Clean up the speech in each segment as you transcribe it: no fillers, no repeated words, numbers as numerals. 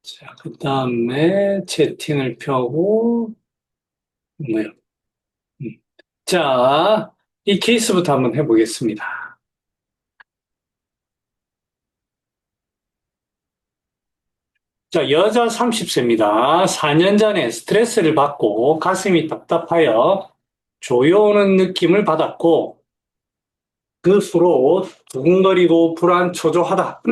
자, 그 다음에 채팅을 펴고, 뭐요? 음. 자, 이 케이스부터 한번 해보겠습니다. 자, 여자 30세입니다. 4년 전에 스트레스를 받고 가슴이 답답하여 조여오는 느낌을 받았고, 그 후로 두근거리고 불안초조하다.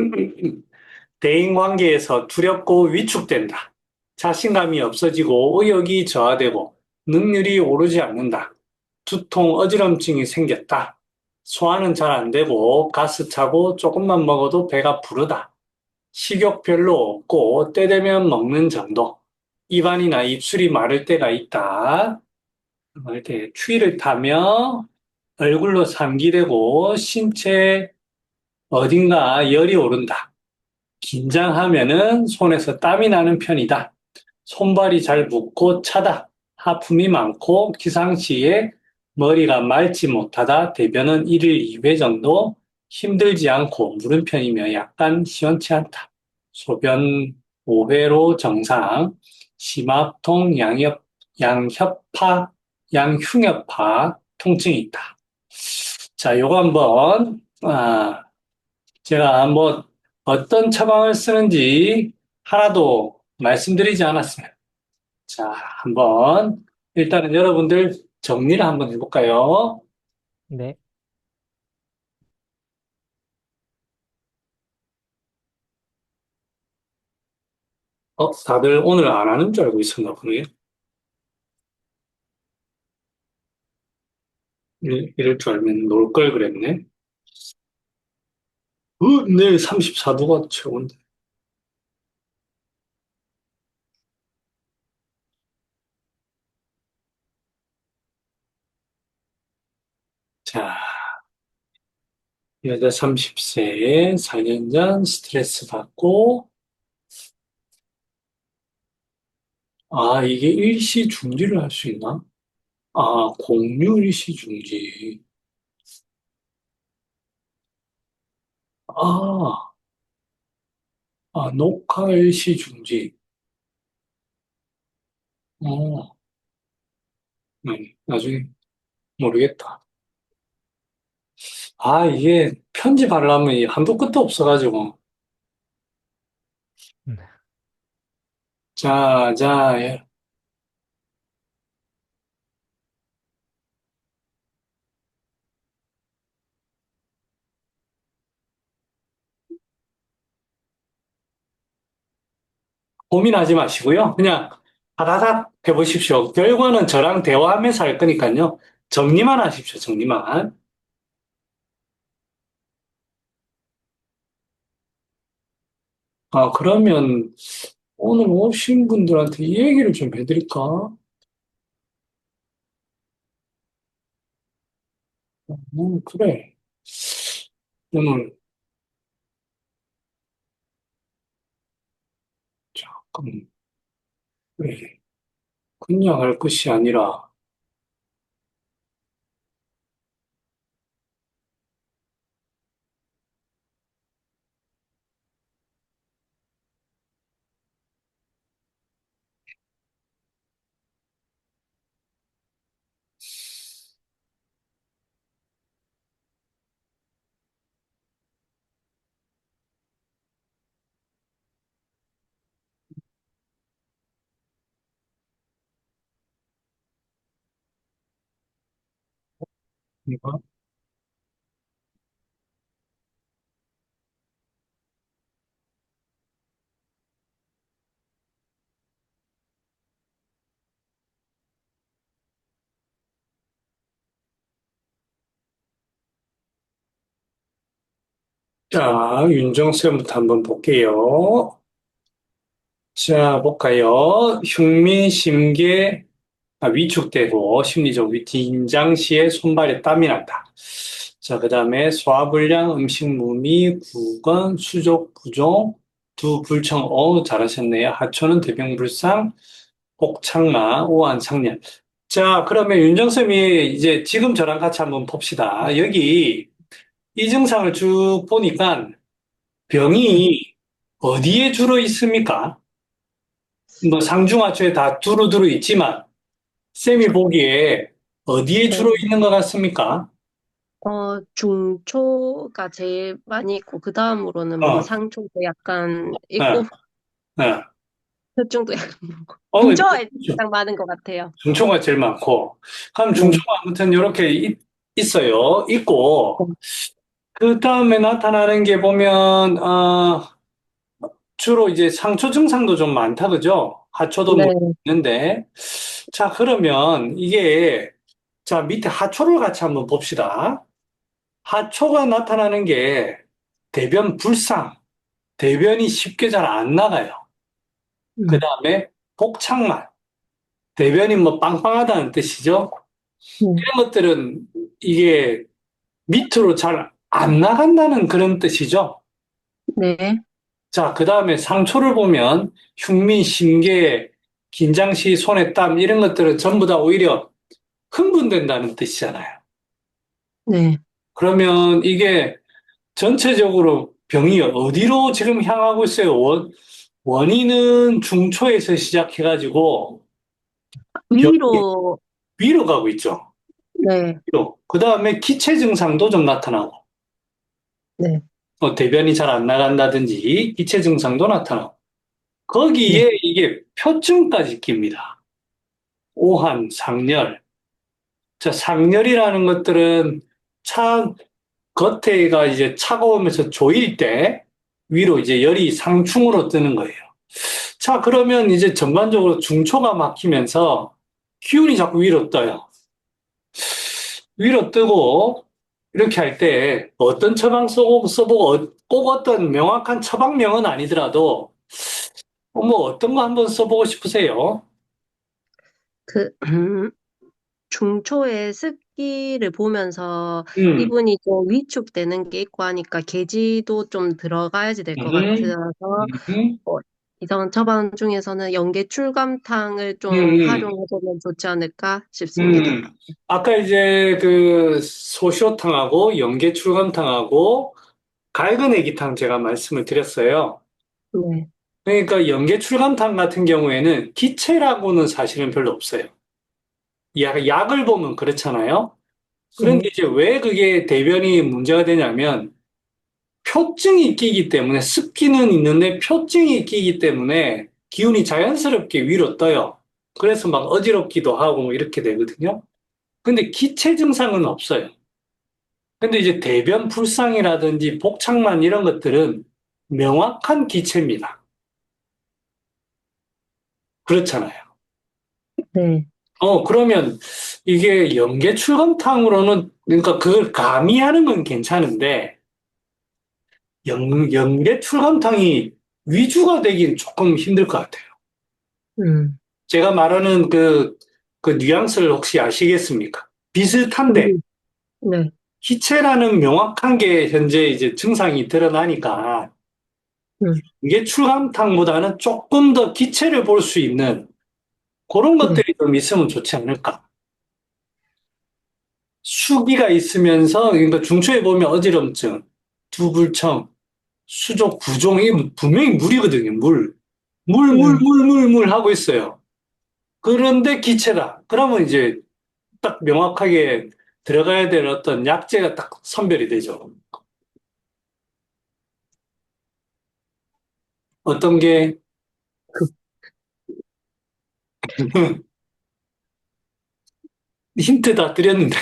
대인 관계에서 두렵고 위축된다. 자신감이 없어지고 의욕이 저하되고 능률이 오르지 않는다. 두통, 어지럼증이 생겼다. 소화는 잘 안 되고 가스 차고 조금만 먹어도 배가 부르다. 식욕 별로 없고 때 되면 먹는 정도. 입안이나 입술이 마를 때가 있다. 마를 때 추위를 타며 얼굴로 삼기되고 신체 어딘가 열이 오른다. 긴장하면은 손에서 땀이 나는 편이다. 손발이 잘 붓고 차다. 하품이 많고 기상시에 머리가 맑지 못하다. 대변은 1일 2회 정도 힘들지 않고 무른 편이며 약간 시원치 않다. 소변 5회로 정상. 심압통, 양협파, 양흉협파 통증이 있다. 자, 요거 한번 제가 뭐 어떤 처방을 쓰는지 하나도 말씀드리지 않았어요. 자, 한번 일단은 여러분들 정리를 한번 해볼까요? 네. 다들 오늘 안 하는 줄 알고 있었나 보네요. 이럴 줄 알면 놀 걸 그랬네. 내일 34도가 최고인데. 자, 여자 30세, 4년 전 스트레스 받고, 이게 일시 중지를 할 수 있나? 공유 일시 중지. 아, 녹화 일시 중지. 어, 나중에 모르겠다. 이게 편집하려면 이 한도 끝도 없어가지고. 음. 자, 자, 예. 고민하지 마시고요. 그냥 다다닥 해보십시오. 결과는 저랑 대화하면서 할 거니까요. 정리만 하십시오, 정리만. 그러면 오늘 오신 분들한테 이 얘기를 좀 해드릴까? 그래. 오늘, 잠깐, 그래. 그냥 할 것이 아니라, 이거. 자, 윤정쌤부터 한번 볼게요. 자, 볼까요? 흉민, 심계, 위축되고 심리적 긴장 시에 손발에 땀이 난다. 자, 그 다음에 소화불량, 음식 무미, 구건, 수족 부종, 두 불청, 잘하셨네요. 하초는 대병불상, 혹창마, 오한상련. 자, 그러면 윤정쌤이 이제 지금 저랑 같이 한번 봅시다. 여기 이 증상을 쭉 보니까 병이 어디에 주로 있습니까? 뭐 상중하초에 다 두루두루 있지만 쌤이 보기에 어디에 네. 주로 있는 것 같습니까? 중초가 제일 많이 있고, 그 다음으로는 뭐 어, 상초도 약간 있고, 어, 어. 혈중도 약간 많고. 어, 중초가 가장 많은 것 같아요. 중초가 제일 많고, 그럼 네. 중초가 아무튼 이렇게 있어요. 있고, 네. 그 다음에 나타나는 게 보면, 주로 이제 상초 증상도 좀 많다, 그죠? 하초도 뭐 네. 있는데. 자, 그러면 이게, 자, 밑에 하초를 같이 한번 봅시다. 하초가 나타나는 게 대변 불상, 대변이 쉽게 잘 안 나가요. 그 음. 다음에 복창만, 대변이 뭐 빵빵하다는 뜻이죠. 음. 이런 것들은 이게 밑으로 잘 안 나간다는 그런 뜻이죠. 네. 자, 그 다음에 상초를 보면 흉민, 심계, 긴장시, 손에 땀 이런 것들은 전부 다 오히려 흥분된다는 뜻이잖아요. 네. 그러면 이게 전체적으로 병이 어디로 지금 향하고 있어요? 원인은 중초에서 시작해가지고 병이 위로, 위로 가고 있죠. 네. 위로. 그 다음에 기체 증상도 좀 나타나고, 네. 대변이 잘 안 나간다든지 기체 증상도 나타나고, 네. 거기에 이게 표증까지 낍니다. 오한, 상열. 자, 상열이라는 것들은 차 겉에가 이제 차가우면서 조일 때 위로 이제 열이 상충으로 뜨는 거예요. 자, 그러면 이제 전반적으로 중초가 막히면서 기운이 자꾸 위로 떠요. 위로 뜨고 이렇게 할 때 어떤 처방 써보고 꼭 어떤 명확한 처방명은 아니더라도 뭐 어떤 거 한번 써보고 싶으세요? 그, 중초의 습기를 보면서 음, 이분이 좀 위축되는 게 있고 하니까 계지도 좀 들어가야지 될 것 음, 같아서 음, 어, 이성 처방 중에서는 연계출감탕을 좀 음, 활용해보면 좋지 않을까 싶습니다. 음. 아까 이제 그 소시오탕하고 연계출감탕하고 갈근애기탕 제가 말씀을 드렸어요. 네. 그러니까 연계출감탕 같은 경우에는 기체라고는 사실은 별로 없어요. 약을 보면 그렇잖아요. 그런데 네. 이제 왜 그게 대변이 문제가 되냐면 표증이 끼기 때문에 습기는 있는데 표증이 끼기 때문에 기운이 자연스럽게 위로 떠요. 그래서 막 어지럽기도 하고 뭐 이렇게 되거든요. 근데 기체 증상은 없어요. 근데 이제 대변 불상이라든지 복창만 이런 것들은 명확한 기체입니다. 그렇잖아요. 네. 그러면 이게 연계 출감탕으로는 그러니까 그걸 가미하는 건 괜찮은데 연계 출감탕이 위주가 되긴 조금 힘들 것 같아요. 음. 제가 말하는 그 뉘앙스를 혹시 아시겠습니까? 비슷한데 음. 네. 기체라는 명확한 게 현재 이제 증상이 드러나니까 음. 이게 출감탕보다는 조금 더 기체를 볼 수 있는 그런 네. 것들이 좀 있으면 좋지 않을까. 수기가 있으면서 그러니까 중초에 보면 어지럼증, 두불청, 수족, 구종 이 분명히 물이거든요. 네. 물 하고 있어요. 그런데 기체다. 그러면 이제 딱 명확하게 들어가야 될 어떤 약재가 딱 선별이 되죠. 어떤 게 그, 힌트 다 드렸는데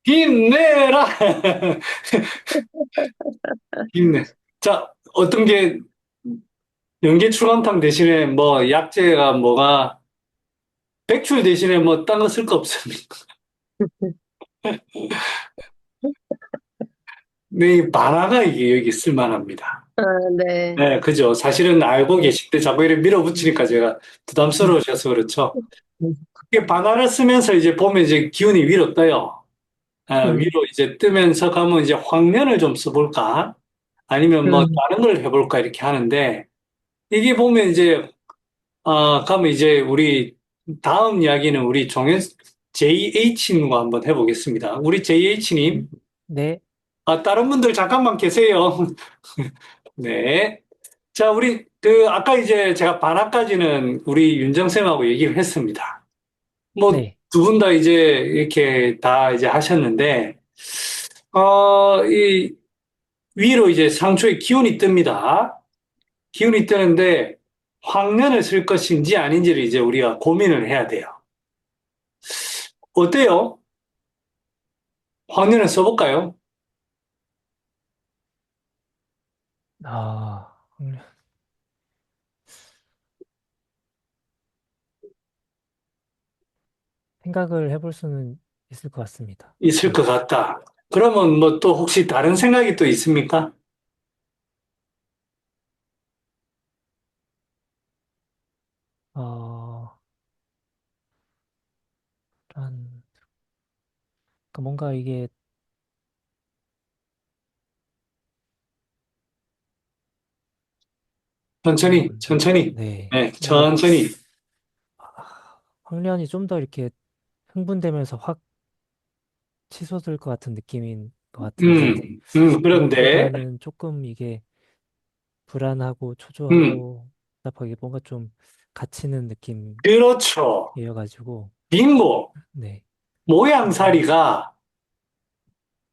힘내라. 힘내. 자, 어떤 게 연계 출감탕 대신에 뭐 약재가 뭐가 백출 대신에 뭐 딴 거 쓸 거 없습니까? 네, 이 만화가 이게 여기 쓸만합니다. 아, 네. 네, 그죠. 사실은 알고 계신데 자꾸 이렇게 밀어붙이니까 제가 부담스러우셔서 그렇죠. 이게 반화를 쓰면서 이제 보면 이제 기운이 위로 떠요. 음. 위로 이제 뜨면서 가면 이제 황련을 좀 써볼까? 아니면 뭐 음. 다른 걸 해볼까? 이렇게 하는데 이게 보면 이제 가면 이제 우리 다음 이야기는 우리 종현 JH님과 한번 해보겠습니다. 우리 JH님, 네. 다른 분들 잠깐만 계세요. 네. 자, 우리 아까 이제 제가 반학까지는 우리 윤정쌤하고 얘기를 했습니다. 뭐, 네, 두 분 다 이제 이렇게 다 이제 하셨는데, 이 위로 이제 상초에 기운이 뜹니다. 기운이 뜨는데, 황련을 쓸 것인지 아닌지를 이제 우리가 고민을 해야 돼요. 어때요? 황련을 써볼까요? 아, 생각을 해볼 수는 있을 것 같습니다. 있을 네. 것 같다. 그러면 뭐 또 혹시 다른 생각이 또 있습니까? 어, 한, 그러니까 뭔가 이게, 천천히, 천천히. 네, 네, 뭔가, 천천히. 황련이 좀 더 이렇게 흥분되면서 확 치솟을 것 같은 느낌인 것 같은데, 그런데, 그것보다는 조금 이게 불안하고 음, 초조하고 답답하게 뭔가 좀 갇히는 그렇죠. 느낌이어가지고, 빙고. 네. 음, 모양새리가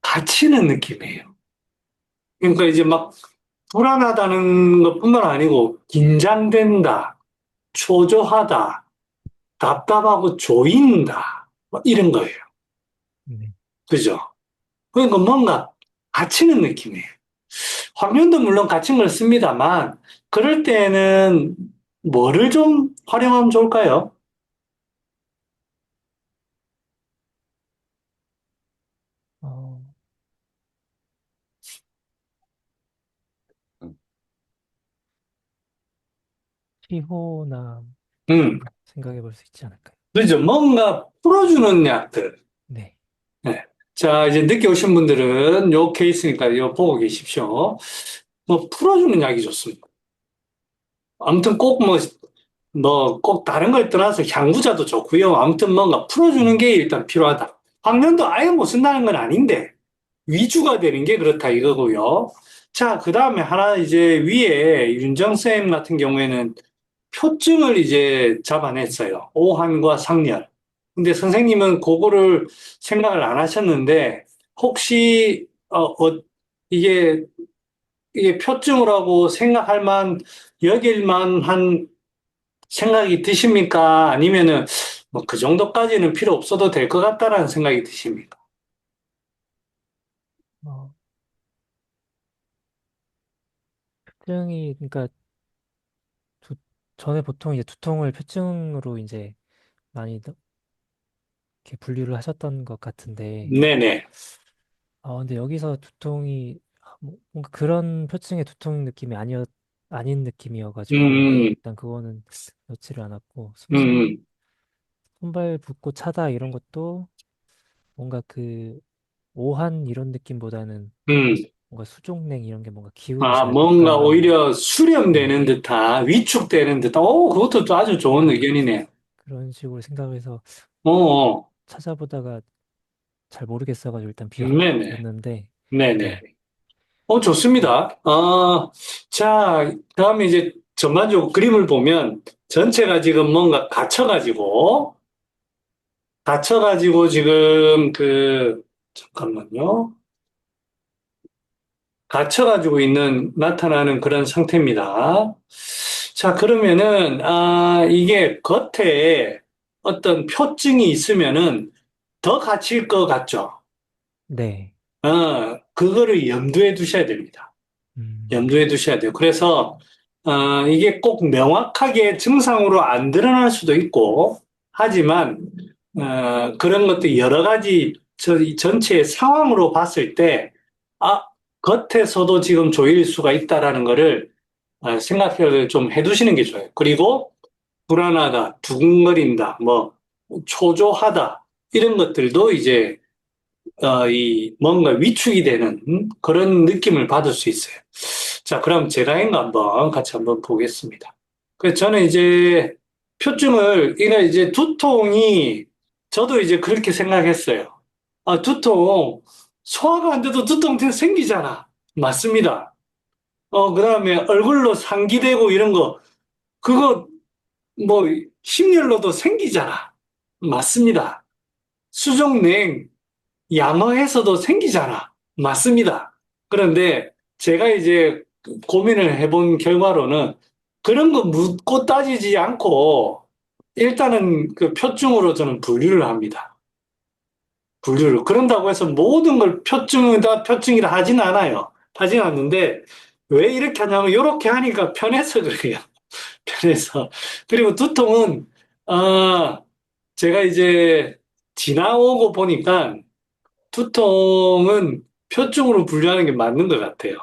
갇히는 느낌이에요. 그러니까 이제 막 불안하다는 것뿐만 아니고 긴장된다, 초조하다, 답답하고 조인다, 뭐 이런 거예요. 네. 그죠? 그러니까 뭔가 갇히는 느낌이에요. 화면도 물론 갇힌 걸 씁니다만 그럴 때는 뭐를 좀 활용하면 좋을까요? 어, 피호나 음, 생각해 볼 수 있지 않을까요? 그죠? 뭔가 풀어주는 약들. 네. 네. 자, 이제 늦게 오신 분들은 요 케이스니까 요 보고 계십시오. 뭐 풀어주는 약이 좋습니다. 아무튼 꼭 꼭 다른 걸 떠나서 향부자도 좋고요. 아무튼 뭔가 풀어주는 음, 게 일단 필요하다. 황련도 아예 못 쓴다는 건 아닌데 위주가 되는 게 그렇다 이거고요. 자, 그 다음에 하나 이제 위에 윤정쌤 같은 경우에는 표증을 이제 잡아냈어요. 오한과 상열. 근데 선생님은 그거를 생각을 안 하셨는데 혹시 이게 표증이라고 생각할 여길 만한 생각이 드십니까? 아니면은 뭐 그 정도까지는 필요 없어도 될 것 같다라는 생각이 드십니까? 어, 표증이, 그러니까 두, 전에 보통 이제 두통을 표증으로 이제 많이 이렇게 분류를 하셨던 것 같은데, 네네. 근데 여기서 두통이 뭔가 그런 표층의 두통 느낌이 아닌 느낌이어가지고, 음, 일단 그거는 넣지를 않았고, 음, 손발 붓고 차다 이런 것도 뭔가 그 오한 이런 느낌보다는 음. 뭔가 수족냉 이런 게 뭔가 기운이 아, 잘 못 뭔가 가는, 오히려 네, 수렴되는 듯한, 위축되는 듯한, 그것도 또 아주 좋은 네, 의견이네요. 그런 식으로 생각해서 어, 어. 찾아보다가 잘 모르겠어가지고 일단 네네. 비웠는데, 네네. 네, 네, 좋습니다. 자, 다음에 이제 전반적으로 그림을 보면 전체가 지금 뭔가 갇혀가지고 지금 잠깐만요. 갇혀가지고 나타나는 그런 상태입니다. 자, 그러면은, 이게 겉에 어떤 표증이 있으면은 더 갇힐 것 같죠? 네, 그거를 염두에 두셔야 됩니다. 음, 염두에 두셔야 돼요. 그래서, 이게 꼭 명확하게 증상으로 안 드러날 수도 있고, 하지만, 그런 것도 여러 가지 이 전체의 상황으로 봤을 때, 아, 겉에서도 지금 조일 수가 있다라는 거를 생각을 좀 해두시는 게 좋아요. 그리고 불안하다, 두근거린다, 뭐, 초조하다, 이런 것들도 이제 이 뭔가 위축이 되는 그런 느낌을 받을 수 있어요. 자, 그럼 제가 한거 한번 같이 한번 보겠습니다. 그래서 저는 이제 이거 이제 두통이, 저도 이제 그렇게 생각했어요. 두통, 소화가 안 돼도 두통 생기잖아. 맞습니다. 그다음에 얼굴로 상기되고 이런 거, 그거 뭐 심열로도 생기잖아. 맞습니다. 수족냉, 양어에서도 생기잖아. 맞습니다. 그런데 제가 이제 고민을 해본 결과로는 그런 거 묻고 따지지 않고 일단은 그 표증으로 저는 분류를 합니다. 분류를. 그런다고 해서 모든 걸 표증이다 하진 않아요. 하진 않는데 왜 이렇게 하냐면 이렇게 하니까 편해서 그래요. 편해서. 그리고 두통은, 아, 제가 이제 지나오고 보니까 두통은 표증으로 분류하는 게 맞는 것 같아요.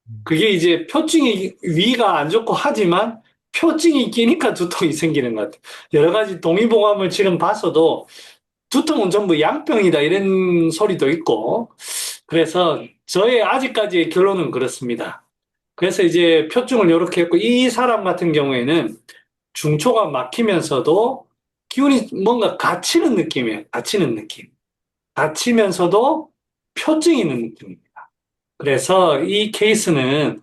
음, 그게 이제 표증이 위가 안 좋고 하지만 표증이 끼니까 두통이 생기는 것 같아요. 여러 가지 동의보감을 지금 봤어도 두통은 전부 양병이다 이런 소리도 있고 그래서 저의 아직까지의 결론은 그렇습니다. 그래서 이제 표증을 이렇게 했고 이 사람 같은 경우에는 중초가 막히면서도 기운이 뭔가 갇히는 느낌이에요. 갇히는 느낌. 갇히면서도 표증이 있는 느낌입니다. 그래서 이 케이스는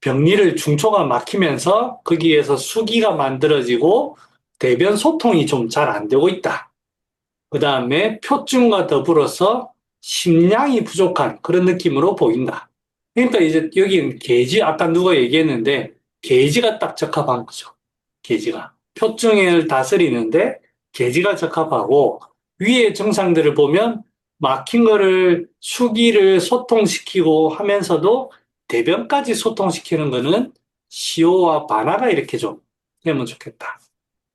병리를 중초가 막히면서 거기에서 수기가 만들어지고 대변 소통이 좀 잘 안 되고 있다. 그 다음에 표증과 더불어서 심량이 부족한 그런 느낌으로 보인다. 그러니까 이제 여기는 게지, 아까 누가 얘기했는데 게지가 딱 적합한 거죠. 게지가. 표증을 다스리는데 게지가 적합하고 위의 증상들을 보면 막힌 거를 수기를 소통시키고 하면서도 대변까지 소통시키는 거는 시오와 바나가 이렇게 좀 되면 좋겠다.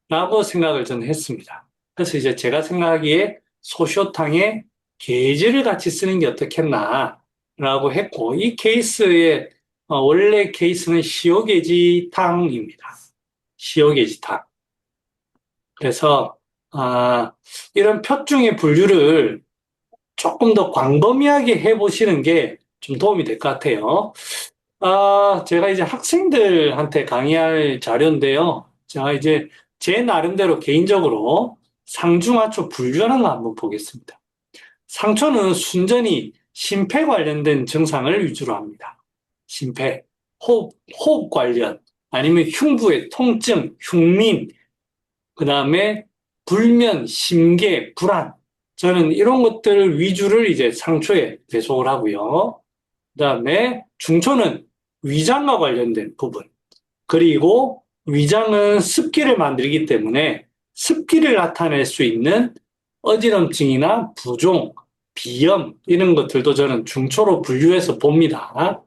라고 생각을 저는 했습니다. 그래서 이제 제가 생각하기에 소쇼탕에 게이지를 같이 쓰는 게 어떻겠나라고 했고, 이 케이스의 원래 케이스는 시오게지탕입니다. 시오게지탕. 그래서 이런 표중의 분류를 조금 더 광범위하게 해보시는 게 좀 도움이 될 것 같아요. 제가 이제 학생들한테 강의할 자료인데요. 제가 이제 제 나름대로 개인적으로 상중하초 분류하는 거 한번 보겠습니다. 상초는 순전히 심폐 관련된 증상을 위주로 합니다. 심폐, 호흡 관련, 아니면 흉부의 통증, 흉민, 그 다음에 불면, 심계, 불안. 저는 이런 것들 위주를 이제 상초에 배속을 하고요. 그 다음에 중초는 위장과 관련된 부분. 그리고 위장은 습기를 만들기 때문에 습기를 나타낼 수 있는 어지럼증이나 부종, 비염 이런 것들도 저는 중초로 분류해서 봅니다.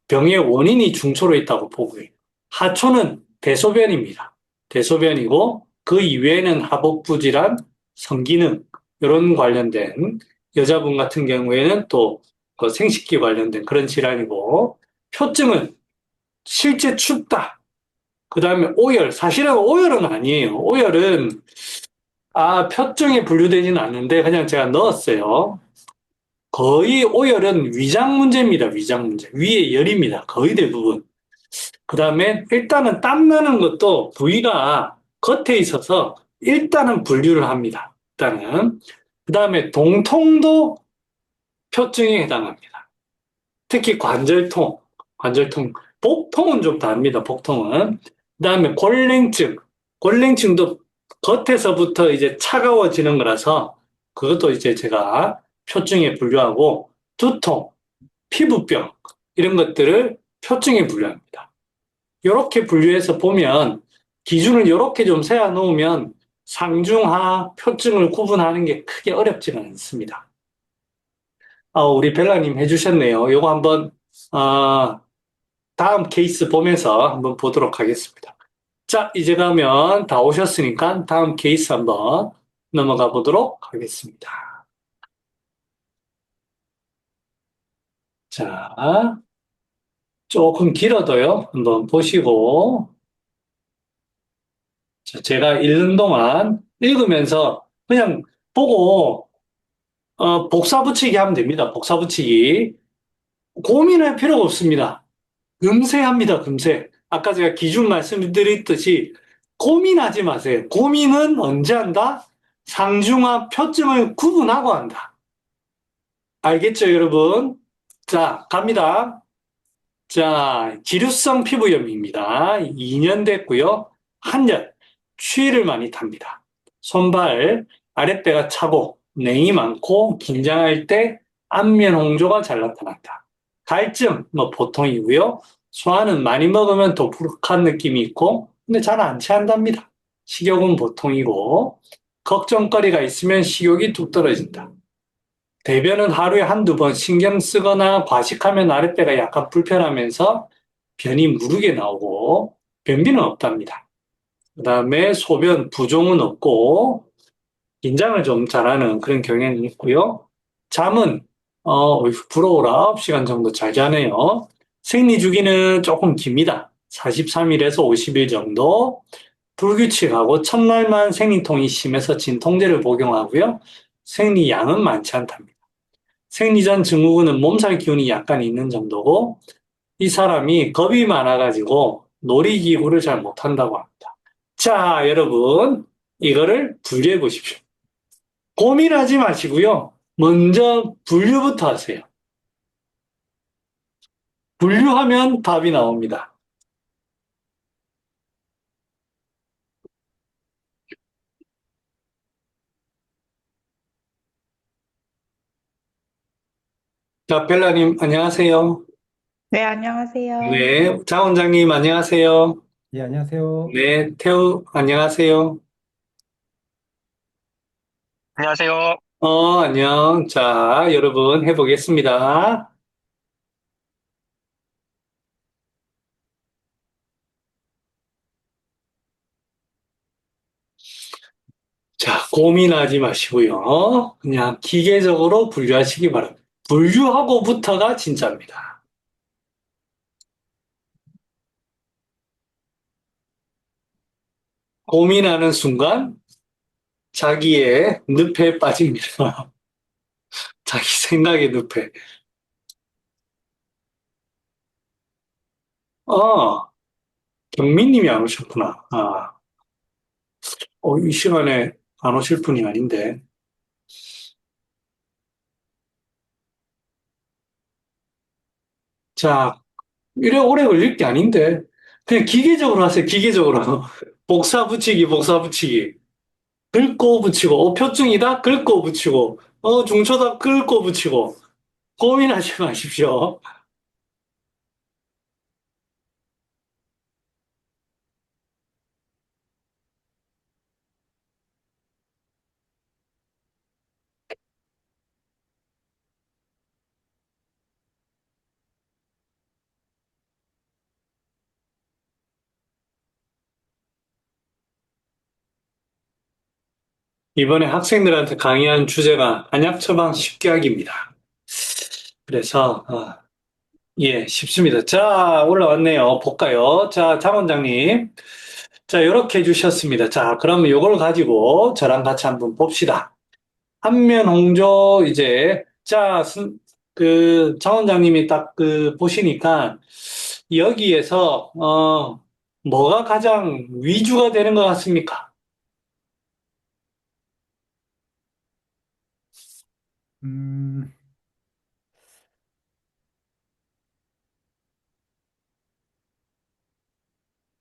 병의 원인이 중초로 있다고 보고요. 하초는 대소변입니다. 대소변이고 그 이외에는 하복부 질환, 성기능 이런 관련된 여자분 같은 경우에는 또그 생식기 관련된 그런 질환이고 표증은 실제 춥다. 그 다음에 오열. 사실은 오열은 아니에요. 오열은 표증에 분류되지는 않는데 그냥 제가 넣었어요. 거의 오열은 위장 문제입니다. 위장 문제. 위에 열입니다. 거의 대부분. 그 다음에 일단은 땀나는 것도 부위가 겉에 있어서 일단은 분류를 합니다. 일단은. 그 다음에 동통도 표증에 해당합니다. 특히 관절통, 복통은 좀 다릅니다. 복통은. 그 다음에 골랭증도 겉에서부터 이제 차가워지는 거라서 그것도 이제 제가 표증에 분류하고 두통, 피부병 이런 것들을 표증에 분류합니다. 이렇게 분류해서 보면 기준을 이렇게 좀 세워 놓으면 상중하 표증을 구분하는 게 크게 어렵지는 않습니다. 우리 벨라님 해주셨네요. 요거 한번 다음 케이스 보면서 한번 보도록 하겠습니다. 자, 이제 가면 다 오셨으니까 다음 케이스 한번 넘어가 보도록 하겠습니다. 자, 조금 길어도요. 한번 보시고 제가 읽는 동안 읽으면서 그냥 보고 복사 붙이기 하면 됩니다. 복사 붙이기. 고민할 필요가 없습니다. 금세 합니다. 금세. 아까 제가 기준 말씀드렸듯이 고민하지 마세요. 고민은 언제 한다? 상중하 표증을 구분하고 한다. 알겠죠, 여러분? 자, 갑니다. 자, 기류성 피부염입니다. 2년 됐고요. 한열, 추위를 많이 탑니다. 손발, 아랫배가 차고, 냉이 많고, 긴장할 때 안면 홍조가 잘 나타난다. 갈증, 뭐 보통이고요. 소화는 많이 먹으면 더부룩한 느낌이 있고, 근데 잘 안 취한답니다. 식욕은 보통이고, 걱정거리가 있으면 식욕이 뚝 떨어진다. 대변은 하루에 한두 번 신경 쓰거나 과식하면 아랫배가 약간 불편하면서 변이 무르게 나오고 변비는 없답니다. 그다음에 소변 부종은 없고 긴장을 좀 잘하는 그런 경향이 있고요. 잠은 부러워라 9시간 정도 잘 자네요. 생리 주기는 조금 깁니다. 43일에서 50일 정도. 불규칙하고 첫날만 생리통이 심해서 진통제를 복용하고요. 생리 양은 많지 않답니다. 생리전 증후군은 몸살 기운이 약간 있는 정도고 이 사람이 겁이 많아가지고 놀이기구를 잘 못한다고 합니다. 자, 여러분 이거를 분류해 보십시오. 고민하지 마시고요. 먼저 분류부터 하세요. 분류하면 답이 나옵니다. 자, 벨라님 안녕하세요. 네, 안녕하세요. 네, 장 원장님 안녕하세요. 예, 안녕하세요. 네, 태우 안녕하세요. 안녕하세요. 안녕. 자, 여러분 해보겠습니다. 자, 고민하지 마시고요. 그냥 기계적으로 분류하시기 바랍니다. 분류하고부터가 진짜입니다. 고민하는 순간 자기의 늪에 빠집니다. 자기 생각의 늪에. 아, 경민님이 안 오셨구나. 이 시간에 안 오실 분이 아닌데. 자, 이래 오래 걸릴 게 아닌데. 그냥 기계적으로 하세요, 기계적으로. 복사 붙이기, 복사 붙이기. 긁고 붙이고, 표증이다? 긁고 붙이고, 중초다? 긁고 붙이고. 고민하지 마십시오. 이번에 학생들한테 강의한 주제가 안약 처방 쉽게 하기입니다. 그래서, 예, 쉽습니다. 자, 올라왔네요. 볼까요? 자, 장 원장님. 자, 이렇게 해주셨습니다. 자, 그러면 이걸 가지고 저랑 같이 한번 봅시다. 한면 홍조, 이제, 자, 장 원장님이 딱 보시니까 여기에서, 뭐가 가장 위주가 되는 것 같습니까? 음,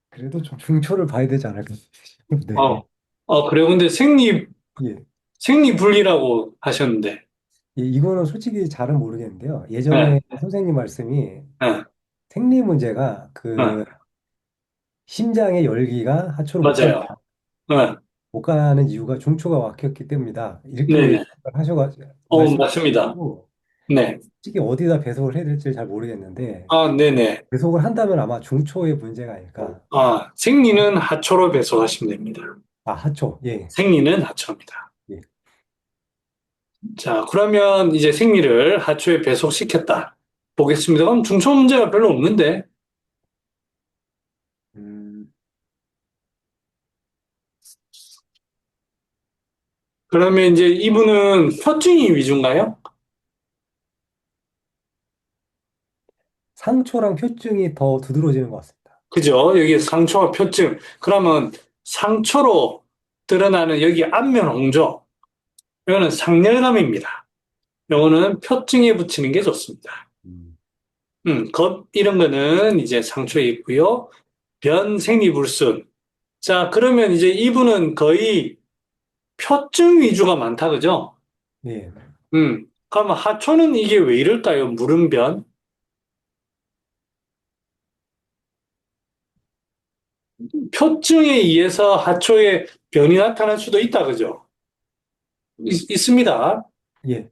그래도 좀 중초를 봐야 되지 않을까 싶은데, 어, 그래요. 근데 예. 생리분리라고 하셨는데, 이거는 솔직히 잘은 모르겠는데요. 네, 예전에 선생님 말씀이 네, 생리 문제가 네, 심장의 열기가 하초로 맞아요. 네, 못 가는 이유가 중초가 막혔기 때문이다. 이렇게 네네. 하셔가지고, 맞습니다. 말씀하셔가지고, 네. 솔직히 어디다 배속을 해야 될지 잘 모르겠는데, 네네. 배속을 한다면 아마 중초의 문제가 아닐까. 생리는 하초로 배속하시면 됩니다. 아, 하초, 예. 생리는 하초입니다. 예. 자, 그러면 이제 생리를 하초에 배속시켰다. 보겠습니다. 그럼 중초 문제가 별로 없는데, 음, 그러면 이제 이분은 표증이 위주인가요? 상초랑 표증이 더 두드러지는 것 같습니다. 그죠? 여기 상초와 표증. 그러면 상초로 드러나는 여기 안면 홍조. 이거는 상열감입니다. 이거는 표증에 붙이는 게 좋습니다. 음. 이런 거는 이제 상초에 있고요. 변, 생리불순. 자, 그러면 이제 이분은 거의 표증 위주가 많다, 그죠? 예. 그러면 하초는 이게 왜 이럴까요? 물음변? 표증에 의해서 하초에 변이 나타날 수도 있다, 그죠? 있습니다. 예.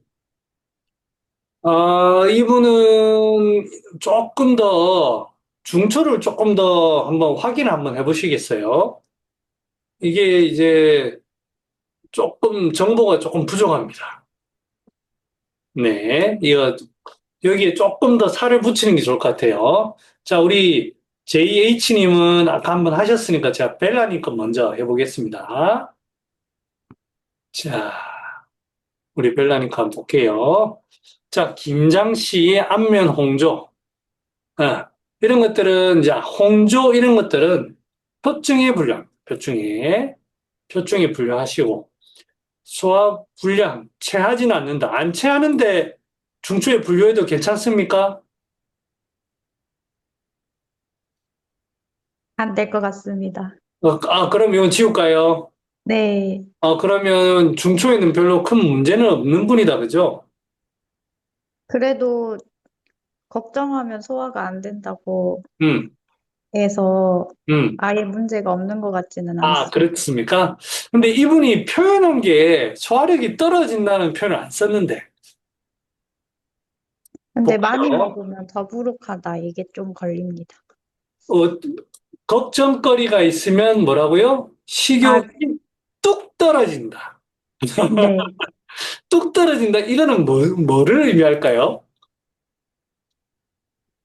이분은 조금 더, 중초를 조금 더 한번 확인 한번 해보시겠어요? 이게 이제 조금 정보가 조금 부족합니다. 네, 여기에 조금 더 살을 붙이는 게 좋을 것 같아요. 자, 우리 JH님은 아까 한번 하셨으니까 제가 벨라님 거 먼저 해보겠습니다. 자, 우리 벨라님 거 한번 볼게요. 자, 김장시 안면 홍조. 이런 것들은, 이제, 홍조 이런 것들은 표증의 불량, 표증에 불량하시고, 소화 불량, 체하지는 않는다. 안 체하는데 중초에 분류해도 괜찮습니까? 안 될 것 같습니다. 그럼 이건 지울까요? 네. 그러면 중초에는 별로 큰 문제는 없는 분이다, 그죠? 그래도 걱정하면 소화가 안 된다고 음, 해서 음. 아예 문제가 없는 것 같지는 않습니다. 그렇습니까? 근데 이분이 표현한 게 소화력이 떨어진다는 표현을 안 썼는데, 근데 많이 볼까요? 먹으면 더부룩하다 이게 좀 걸립니다. 어, 걱정거리가 있으면 뭐라고요? 아, 식욕이 뚝 떨어진다. 네. 뚝 떨어진다. 이거는 뭐를 의미할까요?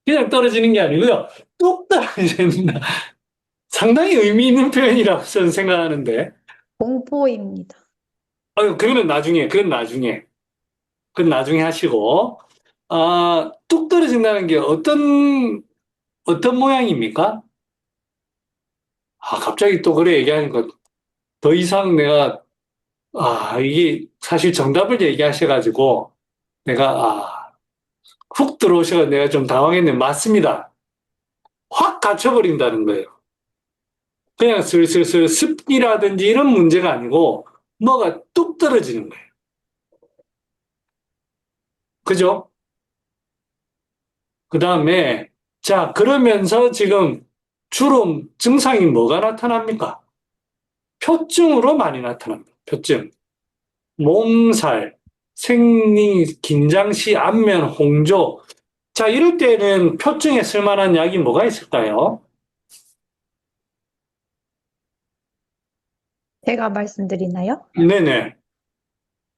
그냥 떨어지는 게 아니고요. 뚝 떨어진다. 상당히 의미 있는 표현이라고 저는 생각하는데. 공포입니다. 그건 나중에 하시고. 뚝 떨어진다는 게 어떤 모양입니까? 갑자기 또 그래 얘기하니까 더 이상 내가, 이게 사실 정답을 얘기하셔가지고 내가, 훅 들어오셔서 내가 좀 당황했네. 맞습니다. 확 갇혀버린다는 거예요. 그냥 슬슬슬 습기라든지 이런 문제가 아니고 뭐가 뚝 떨어지는 거예요. 그죠? 그 다음에, 자, 그러면서 지금 주로 증상이 뭐가 나타납니까? 표증으로 많이 나타납니다. 표증. 몸살, 긴장시, 안면, 홍조. 자, 이럴 때는 표증에 쓸만한 약이 뭐가 있을까요? 제가 말씀드리나요? 네네.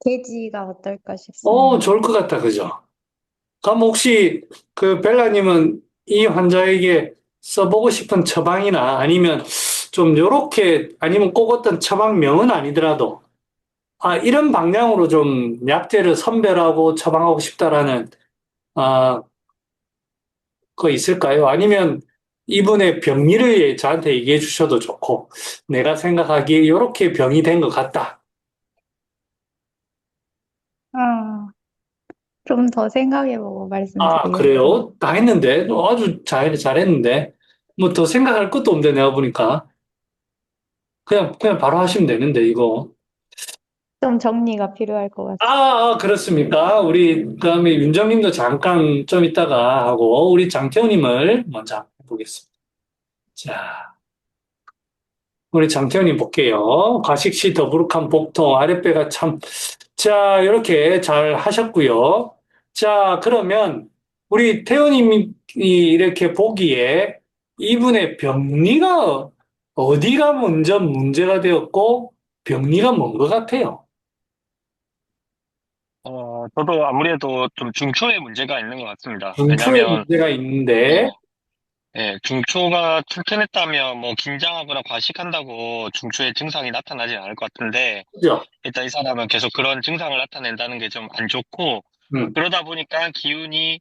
돼지가 어떨까 싶습니다. 좋을 것 같다, 그죠? 그럼 혹시 그 벨라님은 이 환자에게 써보고 싶은 처방이나 아니면 좀 요렇게 아니면 꼭 어떤 처방명은 아니더라도 이런 방향으로 좀 약제를 선별하고 처방하고 싶다라는 아, 거 있을까요? 아니면 이분의 병리를 저한테 얘기해 주셔도 좋고 내가 생각하기에 요렇게 병이 된 것 같다. 아, 좀 더 생각해보고 말씀드리겠습니다. 그래요? 다 했는데 아주 잘했는데 뭐 더 생각할 것도 없는데 내가 보니까 그냥 바로 하시면 되는데, 이거. 좀 정리가 필요할 것 같습니다. 그렇습니까? 우리, 그다음에 윤정님도 잠깐 좀 이따가 하고, 우리 장태호님을 먼저 해보겠습니다. 자, 우리 장태호님 볼게요. 과식시 더부룩한 복통, 아랫배가 참, 자, 이렇게 잘 하셨고요. 자, 그러면, 우리 태호님이 이렇게 보기에 이분의 병리가 어디가 먼저 문제가 되었고, 병리가 뭔 것 같아요? 저도 아무래도 좀 중초에 문제가 있는 것 같습니다. 중초에 왜냐면, 문제가 있는데, 예, 중초가 튼튼했다면 뭐 긴장하거나 과식한다고 중초에 증상이 나타나지 않을 것 같은데, 그죠? 일단 이 사람은 계속 그런 증상을 나타낸다는 게 좀 안 좋고, 음, 그러다 보니까 기운이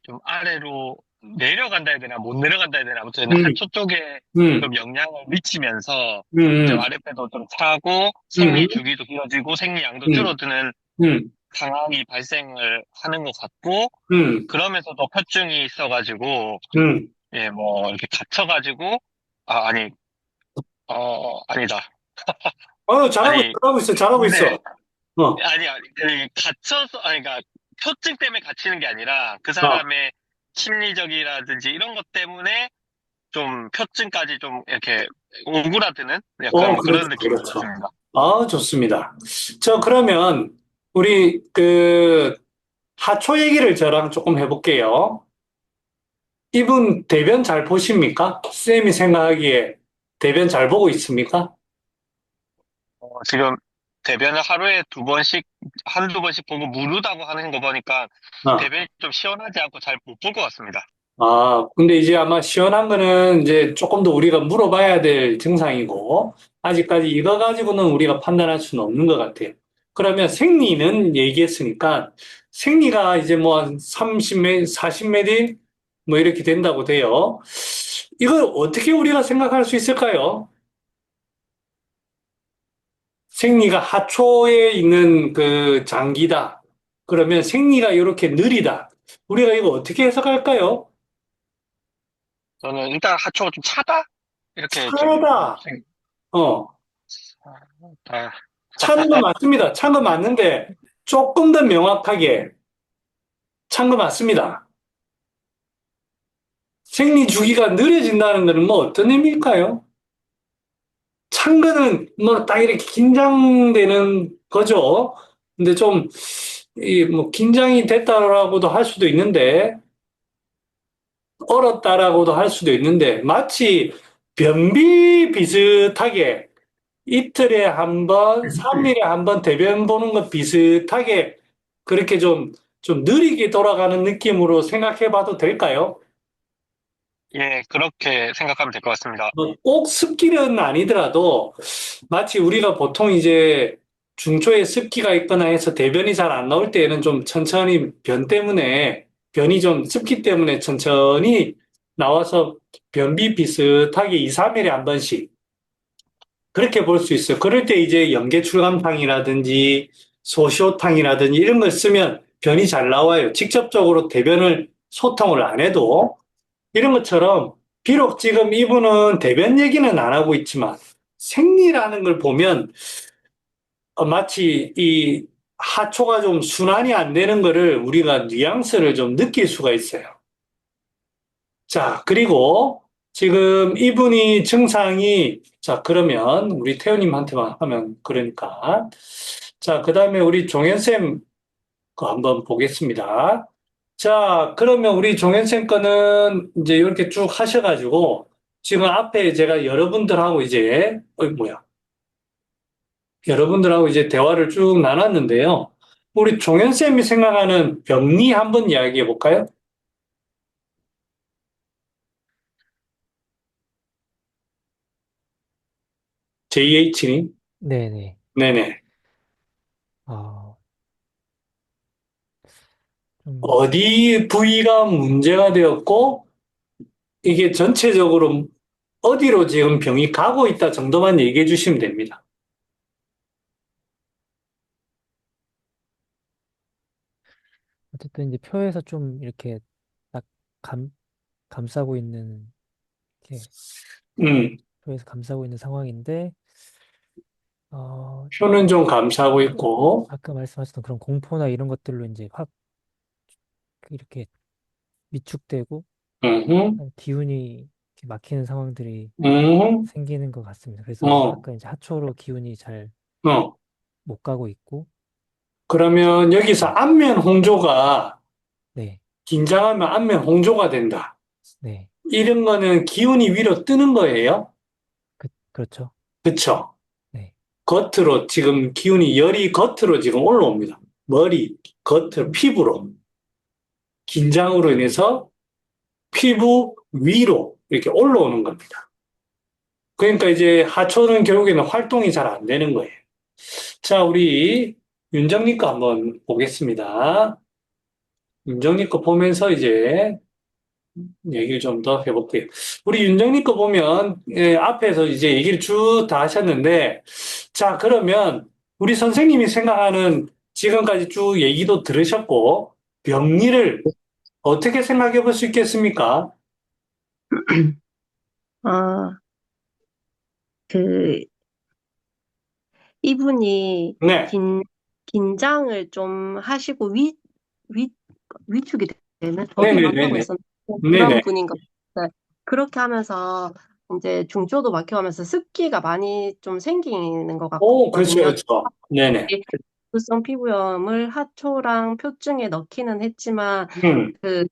좀 아래로 내려간다 해야 되나, 못 내려간다 해야 되나, 아무튼 음, 하초 쪽에 음, 좀 영향을 미치면서 좀 음, 아랫배도 좀 차고 음, 생리 주기도 길어지고 생리양도 음, 줄어드는 음. 강하게 발생을 하는 것 같고, 그러면서도 표증이 있어가지고, 음. 예, 뭐, 이렇게 갇혀가지고, 아니, 아니다. 잘하고 있어, 아니, 잘하고 있어, 잘하고 있어. 근데, 어, 갇혀서, 그러니까, 표증 때문에 갇히는 게 아니라, 그 어, 사람의 심리적이라든지 이런 것 때문에 좀 표증까지 좀 이렇게 오그라드는 약간 뭐 그렇죠, 그런 느낌인 것 그렇죠. 같습니다. 좋습니다. 그러면, 우리, 하초 얘기를 저랑 조금 해볼게요. 이분 대변 잘 보십니까? 쌤이 생각하기에 대변 잘 보고 있습니까? 지금 대변을 하루에 두 번씩, 한두 번씩 보고 무르다고 하는 거 보니까 어. 대변이 좀 시원하지 않고 잘 못 볼 것 같습니다. 근데 이제 아마 시원한 거는 이제 조금 더 우리가 물어봐야 될 증상이고, 아직까지 이거 가지고는 우리가 판단할 수는 없는 것 같아요. 그러면 생리는 얘기했으니까, 생리가 이제 뭐 한 30매, 40ml? 뭐 이렇게 된다고 돼요. 이걸 어떻게 우리가 생각할 수 있을까요? 생리가 하초에 있는 그 장기다. 그러면 생리가 이렇게 느리다. 우리가 이거 어떻게 해석할까요? 저는 일단 하초가 좀 차다? 이렇게 좀, 차다. 어, 아, 차는 거 맞습니다. 찬 거 맞는데 조금 더 명확하게 찬 거 맞습니다. 생리 주기가 느려진다는 것은 뭐 어떤 의미일까요? 찬 거는 뭐 딱 이렇게 긴장되는 거죠. 근데 좀, 뭐 긴장이 됐다라고도 할 수도 있는데, 얼었다라고도 할 수도 있는데, 마치 변비 비슷하게 이틀에 한 번, 3일에 한 번 대변 보는 것 비슷하게 그렇게 좀 느리게 돌아가는 느낌으로 생각해 봐도 될까요? 예, 그렇게 생각하면 될 것 같습니다. 꼭 습기는 아니더라도 마치 우리가 보통 이제 중초에 습기가 있거나 해서 대변이 잘 안 나올 때에는 좀 천천히 변이 좀 습기 때문에 천천히 나와서 변비 비슷하게 2, 3일에 한 번씩 그렇게 볼 수 있어요. 그럴 때 이제 염계출감탕이라든지 소시오탕이라든지 이런 걸 쓰면 변이 잘 나와요. 직접적으로 대변을 소통을 안 해도 이런 것처럼 비록 지금 이분은 대변 얘기는 안 하고 있지만 생리라는 걸 보면 마치 이 하초가 좀 순환이 안 되는 거를 우리가 뉘앙스를 좀 느낄 수가 있어요. 자, 그리고 지금 이분이 증상이, 자, 그러면 우리 태우님한테만 하면 그러니까. 자, 그 다음에 우리 종현쌤 거 한번 보겠습니다. 자, 그러면 우리 종현쌤 거는 이제 이렇게 쭉 하셔가지고 지금 앞에 제가 여러분들하고 이제, 뭐야. 여러분들하고 이제 대화를 쭉 나눴는데요. 우리 종현쌤이 생각하는 병리 한번 이야기해 볼까요? JH님? 네네. 네네. 아, 좀, 어디 부위가 문제가 되었고, 이게 전체적으로 어디로 지금 병이 가고 있다 정도만 얘기해 주시면 됩니다. 어쨌든 이제 표에서 좀 이렇게 딱 감싸고 있는, 이렇게 음, 표에서 감싸고 있는 상황인데, 표는 좀 감사하고 있고, 아까 말씀하셨던 그런 공포나 이런 것들로 이제 확 이렇게 위축되고, 음, 기운이 이렇게 막히는 상황들이 음, 생기는 것 같습니다. 그래서 어, 아까 이제 하초로 기운이 잘 어. 못 가고 있고, 그러면 여기서 네, 안면 홍조가 네, 긴장하면 안면 홍조가 된다. 네, 이런 거는 기운이 위로 뜨는 거예요. 그렇죠. 그쵸? 네, 겉으로 지금 열이 겉으로 지금 올라옵니다. 머리, 겉으로, 피부로. 긴장으로 인해서 피부 위로 이렇게 올라오는 겁니다. 그러니까 이제 하초는 결국에는 활동이 잘 안 되는 거예요. 자, 우리 윤정님 거 한번 보겠습니다. 윤정님 거 보면서 이제 얘기를 좀 더 해볼게요. 우리 윤정님 거 보면 앞에서 이제 얘기를 쭉 다 하셨는데 자, 그러면 우리 선생님이 생각하는 지금까지 쭉 얘기도 들으셨고, 병리를 어떻게 생각해 볼 수 있겠습니까? 아, 그, 이분이 네, 긴장을 좀 하시고 위, 위축이 되는 겁이 많다고 네네네네. 했었는데 네네. 그런 분인 것 같아요. 그렇게 하면서 이제 중초도 막혀가면서 습기가 많이 좀 생기는 것 오, 그렇죠, 같거든요. 그렇죠. 네네. 급성 피부염을 하초랑 표증에 넣기는 했지만 음, 그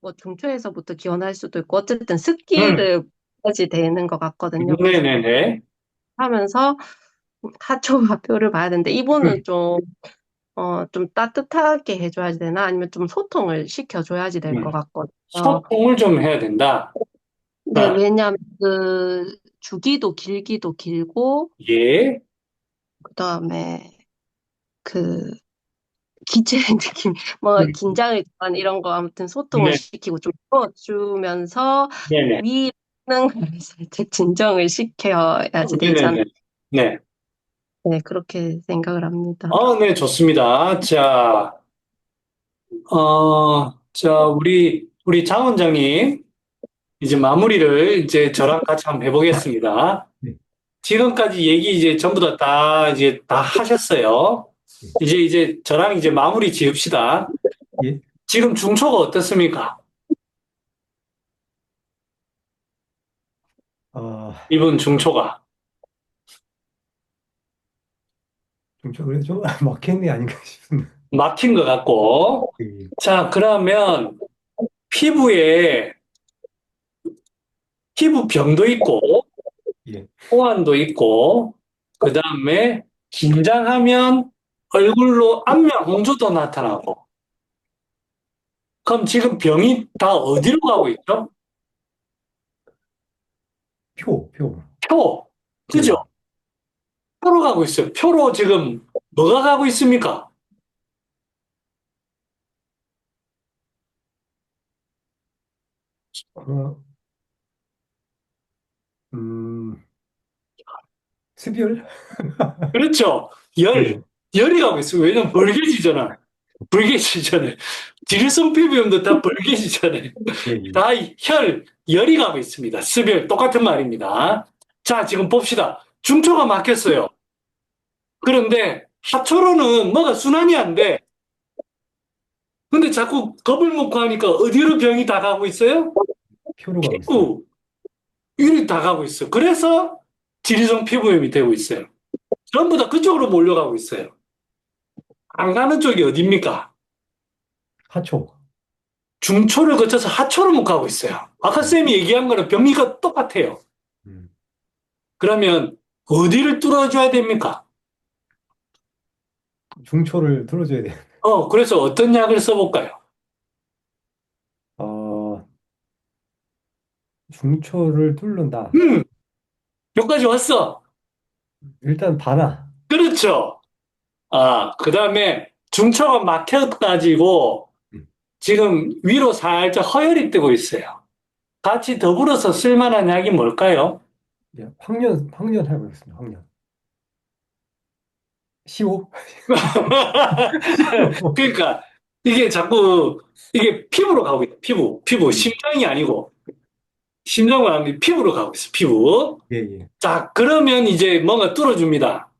뭐 중초에서부터 기원할 수도 있고 어쨌든 음, 습기를 까지 되는 것 같거든요. 그래서 네네네. 하면서 하초와 뼈를 봐야 되는데 음, 이분은 좀 따뜻하게 해줘야 되나 아니면 좀 소통을 시켜줘야지 될 것 음. 같거든요. 소통을 좀 해야 된다. 네, 아, 왜냐하면 그 주기도 길기도 길고 예. 그다음에 그 기체 느낌 뭐 음, 긴장을 한 이런 거 아무튼 소통을 네, 시키고 좀 풀어주면서 네네. 위는 걸 살짝 진정을 시켜야지 되지 않나. 네네네. 네. 네, 그렇게 생각을 합니다. 네, 좋습니다. 우리 장 원장님, 이제 마무리를 이제 저랑 같이 한번 해보겠습니다. 네. 지금까지 얘기 이제 전부 이제 다 하셨어요. 예. 이제 저랑 이제 마무리 지읍시다. 예. 지금 중초가 어떻습니까? 어, 이분 중초가. 그래 좀 막힌 게 아닌가 싶은데. 막힌 것 같고. 예. 자, 그러면 피부에 피부병도 있고, 예. 호환도 있고, 그 다음에 긴장하면 얼굴로 안면 홍조도 나타나고. 그럼 지금 병이 다 어디로 가고 있죠? 표. 표. 그죠? 예. 표로 가고 있어요. 표로 지금 뭐가 가고 있습니까? 어, 음, 습열? 그렇죠. 예. 열이 가고 있어요. 왜냐면 벌개지잖아. 벌개지잖아요. 지루성 피부염도 다 벌개지잖아요. 예. 예. 다 열이 가고 있습니다. 습열, 똑같은 말입니다. 자, 지금 봅시다. 중초가 막혔어요. 그런데 하초로는 뭐가 순환이 안 돼. 근데 자꾸 겁을 먹고 하니까 어디로 병이 다 가고 있어요? 표로 가고 있어요. 피부, 이리 다 가고 있어요. 그래서 지루성 피부염이 되고 있어요. 전부 다 그쪽으로 몰려가고 있어요. 안 가는 쪽이 어딥니까? 하초. 중초를 거쳐서 하초로 못 가고 있어요. 아까 쌤이 얘기한 거는 병리가 똑같아요. 음, 그러면 어디를 뚫어줘야 됩니까? 중초를 들어줘야 돼. 그래서 어떤 약을 써볼까요? 어, 중초를 뚫는다. 음, 여기까지 왔어. 일단 반화. 그렇죠. 그 다음에 중초가 막혀가지고 음, 지금 위로 살짝 허열이 뜨고 있어요. 같이 더불어서 쓸만한 약이 뭘까요? 예, 황련 해보겠습니다. 황련. 시오? 그러니까 이게 자꾸 이게 피부로 가고 있다. 피부, 음, 심장이 아니고 심장은 아니고 피부로 가고 있어. 피부. 예, 예. 자, 그러면 이제 뭔가 뚫어줍니다.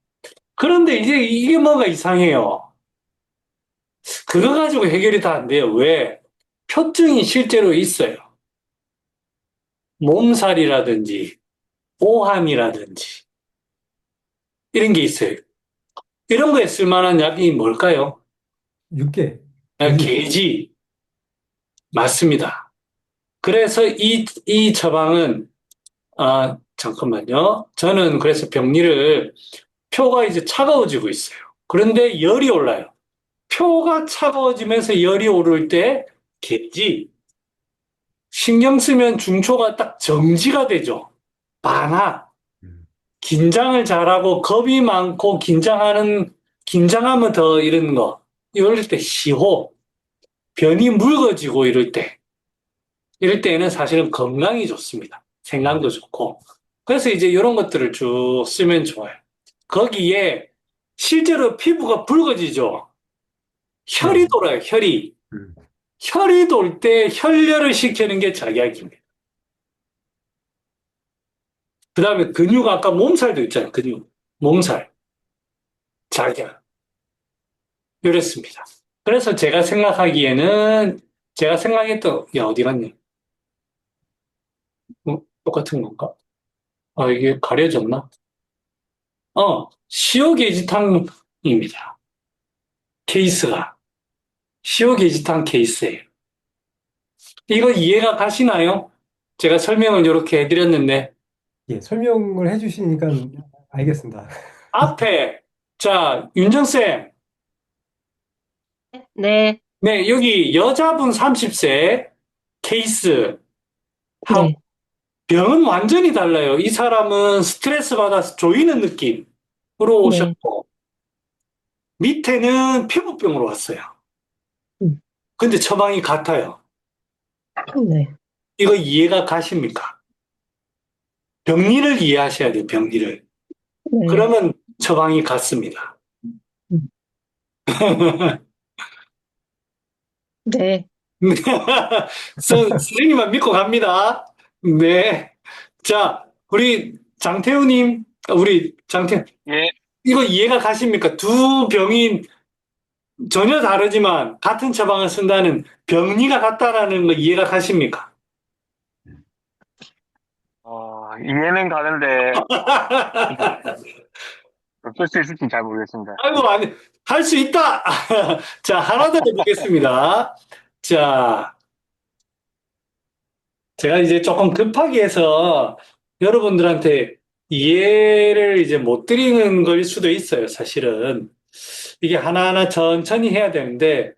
그런데 이제 이게 뭔가 이상해요. 그거 가지고 해결이 다 안 돼요. 왜? 표증이 실제로 있어요. 몸살이라든지 오한이라든지 이런 게 있어요. 이런 거에 쓸만한 약이 뭘까요? 육개. 게지. 맞습니다. 그래서 이 처방은, 잠깐만요. 저는 그래서 병리를 표가 이제 차가워지고 있어요. 그런데 열이 올라요. 표가 차가워지면서 열이 오를 때 게지. 신경 쓰면 중초가 딱 정지가 되죠. 반화. 음, 긴장을 잘하고 겁이 많고 긴장하면 더 이런 거. 이럴 때 시호. 변이 묽어지고 이럴 때에는 사실은 건강이 좋습니다. 생강도 좋고. 그래서 이제 이런 것들을 쭉 쓰면 좋아요. 거기에 실제로 피부가 붉어지죠. 혈이 돌아요, 혈이. 음. 혈이 돌 때 혈려를 시키는 게 작약입니다. 그 다음에 근육, 아까 몸살도 있잖아요, 근육. 몸살, 작약. 이랬습니다. 그래서 제가 생각했던, 야, 어디 갔냐? 똑같은 건가? 아, 이게 가려졌나? 시오게이지탕입니다. 케이스가. 시오게이지탕 케이스예요. 이거 이해가 가시나요? 제가 설명을 이렇게 해드렸는데, 예, 설명을 해주시니까 알겠습니다. 앞에, 자, 윤정쌤, 네, 네, 여기 여자분 30세 케이스, 하고 네, 병은 완전히 달라요. 이 사람은 스트레스 받아서 조이는 느낌으로 네. 오셨고, 밑에는 피부병으로 왔어요. 음. 근데 처방이 같아요. 네, 이거 이해가 가십니까? 병리를 이해하셔야 돼요, 병리를. 네. 그러면 처방이 같습니다. 음. 네, 선생님만 믿고 갑니다. 네. 자, 우리 장태우, 예, 이거 이해가 가십니까? 두 병이 전혀 다르지만 같은 처방을 쓴다는 병리가 같다라는 거 이해가 가십니까? 이해는 가는데, 어쩔 수 있을지 잘 모르겠습니다. 아이고, 아니, 할 수 있다! 자, 하나 더 해보겠습니다. 자, 제가 이제 조금 급하게 해서 여러분들한테 이해를 이제 못 드리는 걸 수도 있어요, 사실은. 이게 하나하나 천천히 해야 되는데,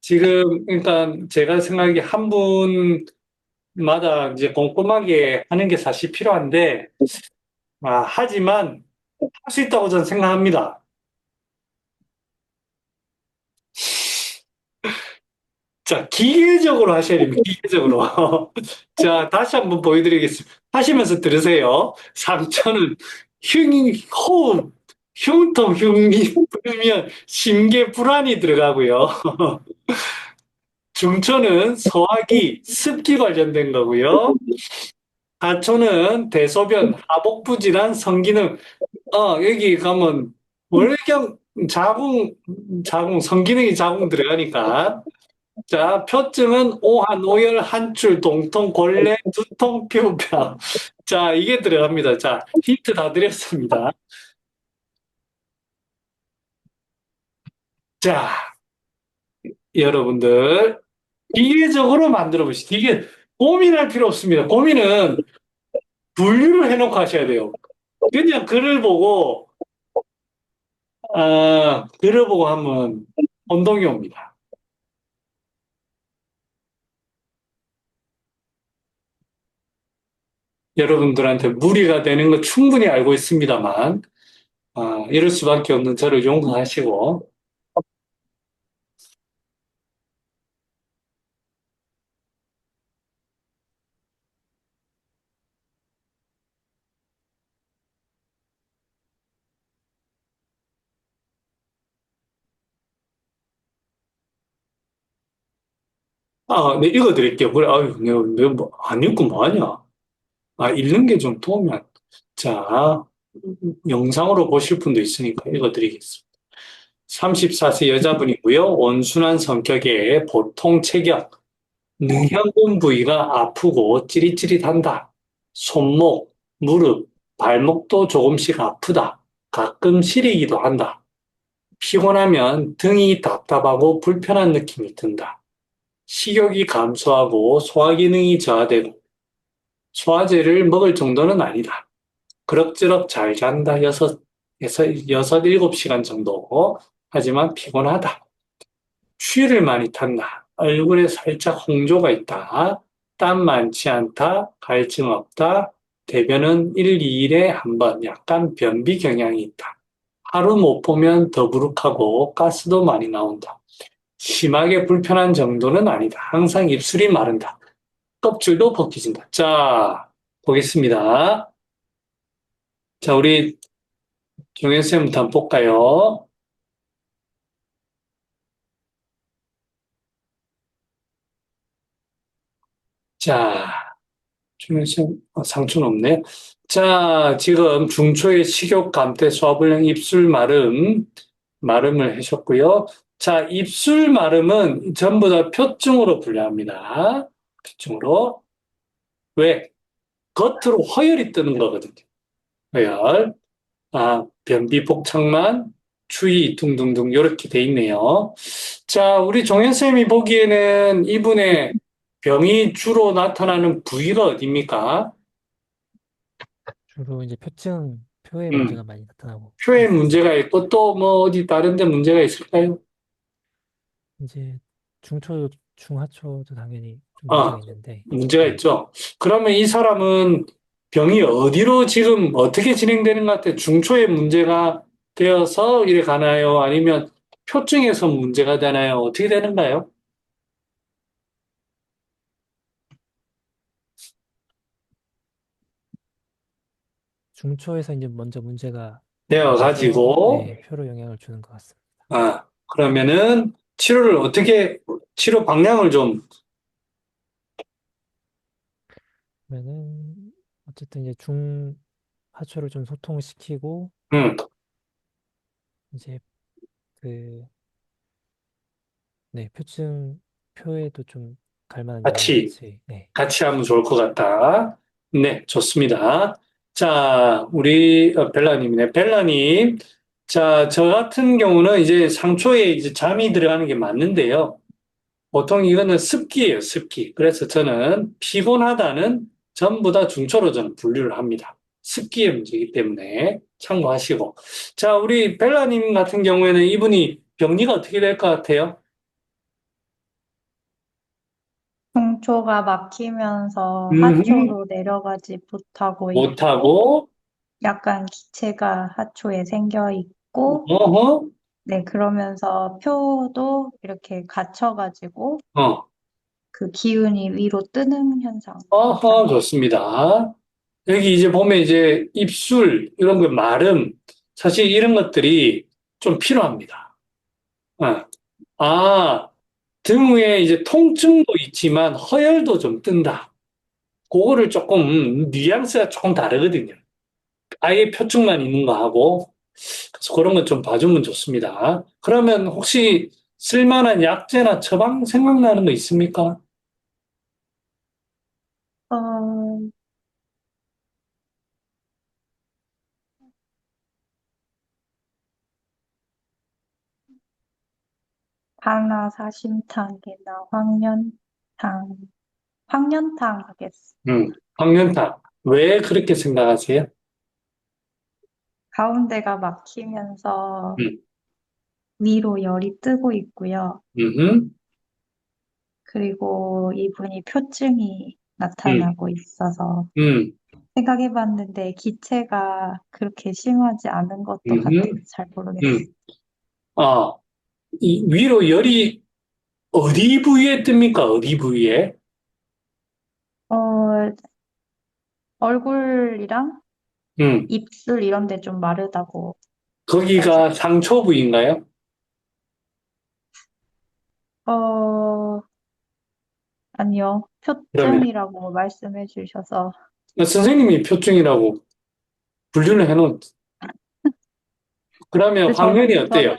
지금, 일단 제가 생각하기에 한 분마다 이제 꼼꼼하게 하는 게 사실 필요한데, 하지만 할 수 있다고 저는 생각합니다. 자, 기계적으로 하셔야 됩니다. 기계적으로. 자, 다시 한번 보여드리겠습니다. 하시면서 들으세요. 상처는 호흡, 흉통, 흉미, 불면, 심계, 불안이 들어가고요. 중초는 소화기, 습기 관련된 거고요. 하초는 대소변, 하복부 질환, 성기능. 여기 가면 월경, 성기능이 자궁 들어가니까. 자, 표증은 오한, 오열, 한출, 동통, 골래, 두통, 피부병. 자, 이게 들어갑니다. 자, 힌트 다 드렸습니다. 자, 여러분들, 기계적으로 만들어 보시죠. 이게 고민할 필요 없습니다. 고민은 분류를 해놓고 하셔야 돼요. 그냥 글을 보고 하면 혼동이 옵니다. 여러분들한테 무리가 되는 거 충분히 알고 있습니다만, 이럴 수밖에 없는 저를 용서하시고, 네, 읽어드릴게요. 그래, 아유, 내가 뭐, 안 읽고 뭐하냐? 읽는 게 좀 도움이 안, 자, 영상으로 보실 분도 있으니까 읽어드리겠습니다. 34세 여자분이고요. 온순한 성격에 보통 체격, 능형근 부위가 아프고 찌릿찌릿한다. 손목, 무릎, 발목도 조금씩 아프다. 가끔 시리기도 한다. 피곤하면 등이 답답하고 불편한 느낌이 든다. 식욕이 감소하고 소화 기능이 저하되고 소화제를 먹을 정도는 아니다. 그럭저럭 잘 잔다. 7시간 정도. 하지만 피곤하다. 추위를 많이 탄다. 얼굴에 살짝 홍조가 있다. 땀 많지 않다. 갈증 없다. 대변은 1, 2일에 한 번 약간 변비 경향이 있다. 하루 못 보면 더부룩하고 가스도 많이 나온다. 심하게 불편한 정도는 아니다. 항상 입술이 마른다. 껍질도 벗겨진다. 자, 보겠습니다. 자, 우리 정현쌤부터 한번 볼까요? 자, 상처는 없네요. 자, 지금 중초의 식욕, 감퇴, 소화불량, 입술 마름을 하셨고요. 자, 입술 마름은 전부 다 표증으로 분류합니다. 표증으로. 왜? 겉으로 허열이 뜨는 거거든요. 허열. 변비, 복창만, 추위, 둥둥둥, 이렇게 돼 있네요. 자, 우리 종현 쌤이 보기에는 이분의 병이 주로 나타나는 부위가 어디입니까? 주로 이제 표에 음, 문제가 많이 나타나고 표에 있습니다. 문제가 있고 또 뭐 어디 다른 데 문제가 있을까요? 이제 중하초도 당연히 좀 아, 문제가 있는데, 문제가 네. 있죠. 그러면 이 사람은 병이 어디로 지금 어떻게 진행되는 것 같아요? 중초에 문제가 되어서 이래 가나요? 아니면 표증에서 문제가 되나요? 어떻게 되는가요? 중초에서 이제 먼저 문제가 돼서, 되어가지고, 네, 표로 영향을 주는 것 같습니다. 그러면은 치료를 어떻게, 치료 방향을 좀, 그러면은 어쨌든 이제 중하초를 좀 소통시키고 음, 이제 그 네, 표에도 좀 갈 만한 영양을 같이, 같이, 네, 같이 하면 좋을 것 같다. 네, 좋습니다. 자, 우리 벨라님이네. 벨라님. 자, 저 같은 경우는 이제 상초에 이제 잠이 들어가는 게 맞는데요. 보통 이거는 습기예요, 습기. 그래서 저는 피곤하다는 전부 다 중초로 저는 분류를 합니다. 습기의 문제이기 때문에 참고하시고. 자, 우리 벨라님 같은 경우에는 이분이 병리가 어떻게 될 것 같아요? 중초가 막히면서 음, 하초로 내려가지 못하고 있고, 못하고, 약간 기체가 하초에 생겨 있고, 어허, 네, 그러면서 표도 이렇게 갇혀가지고 어, 그 기운이 위로 뜨는 현상 어허, 나타나요. 좋습니다. 여기 이제 보면 이제 입술, 이런 거 마름, 사실 이런 것들이 좀 필요합니다. 어. 아, 등 위에 이제 통증도 있지만 허열도 좀 뜬다. 그거를 조금 뉘앙스가 조금 다르거든요. 아예 표층만 있는 거하고 그래서 그런 건 좀 봐주면 좋습니다. 그러면 혹시 쓸만한 약제나 처방 생각나는 거 있습니까? 어, 반화사심탕이나 황련탕 하겠습니다. 황련타. 왜 그렇게 생각하세요? 가운데가 막히면서 음, 위로 열이 뜨고 있고요. 음, 그리고 이분이 표증이 음, 나타나고 있어서 음, 생각해봤는데 기체가 그렇게 심하지 않은 것도 같아서 음, 잘 모르겠어요. 음. 아, 이 위로 열이 어디 부위에 뜹니까? 어디 부위에? 어, 얼굴이랑 음, 입술 이런 데 좀 마르다고 말씀. 거기가 상처 부위인가요? 어, 아니요. 그러면 표증이라고 말씀해 주셔서. 선생님이 표층이라고 분류를 해놓은, 그러면 근데 황열이 어때요?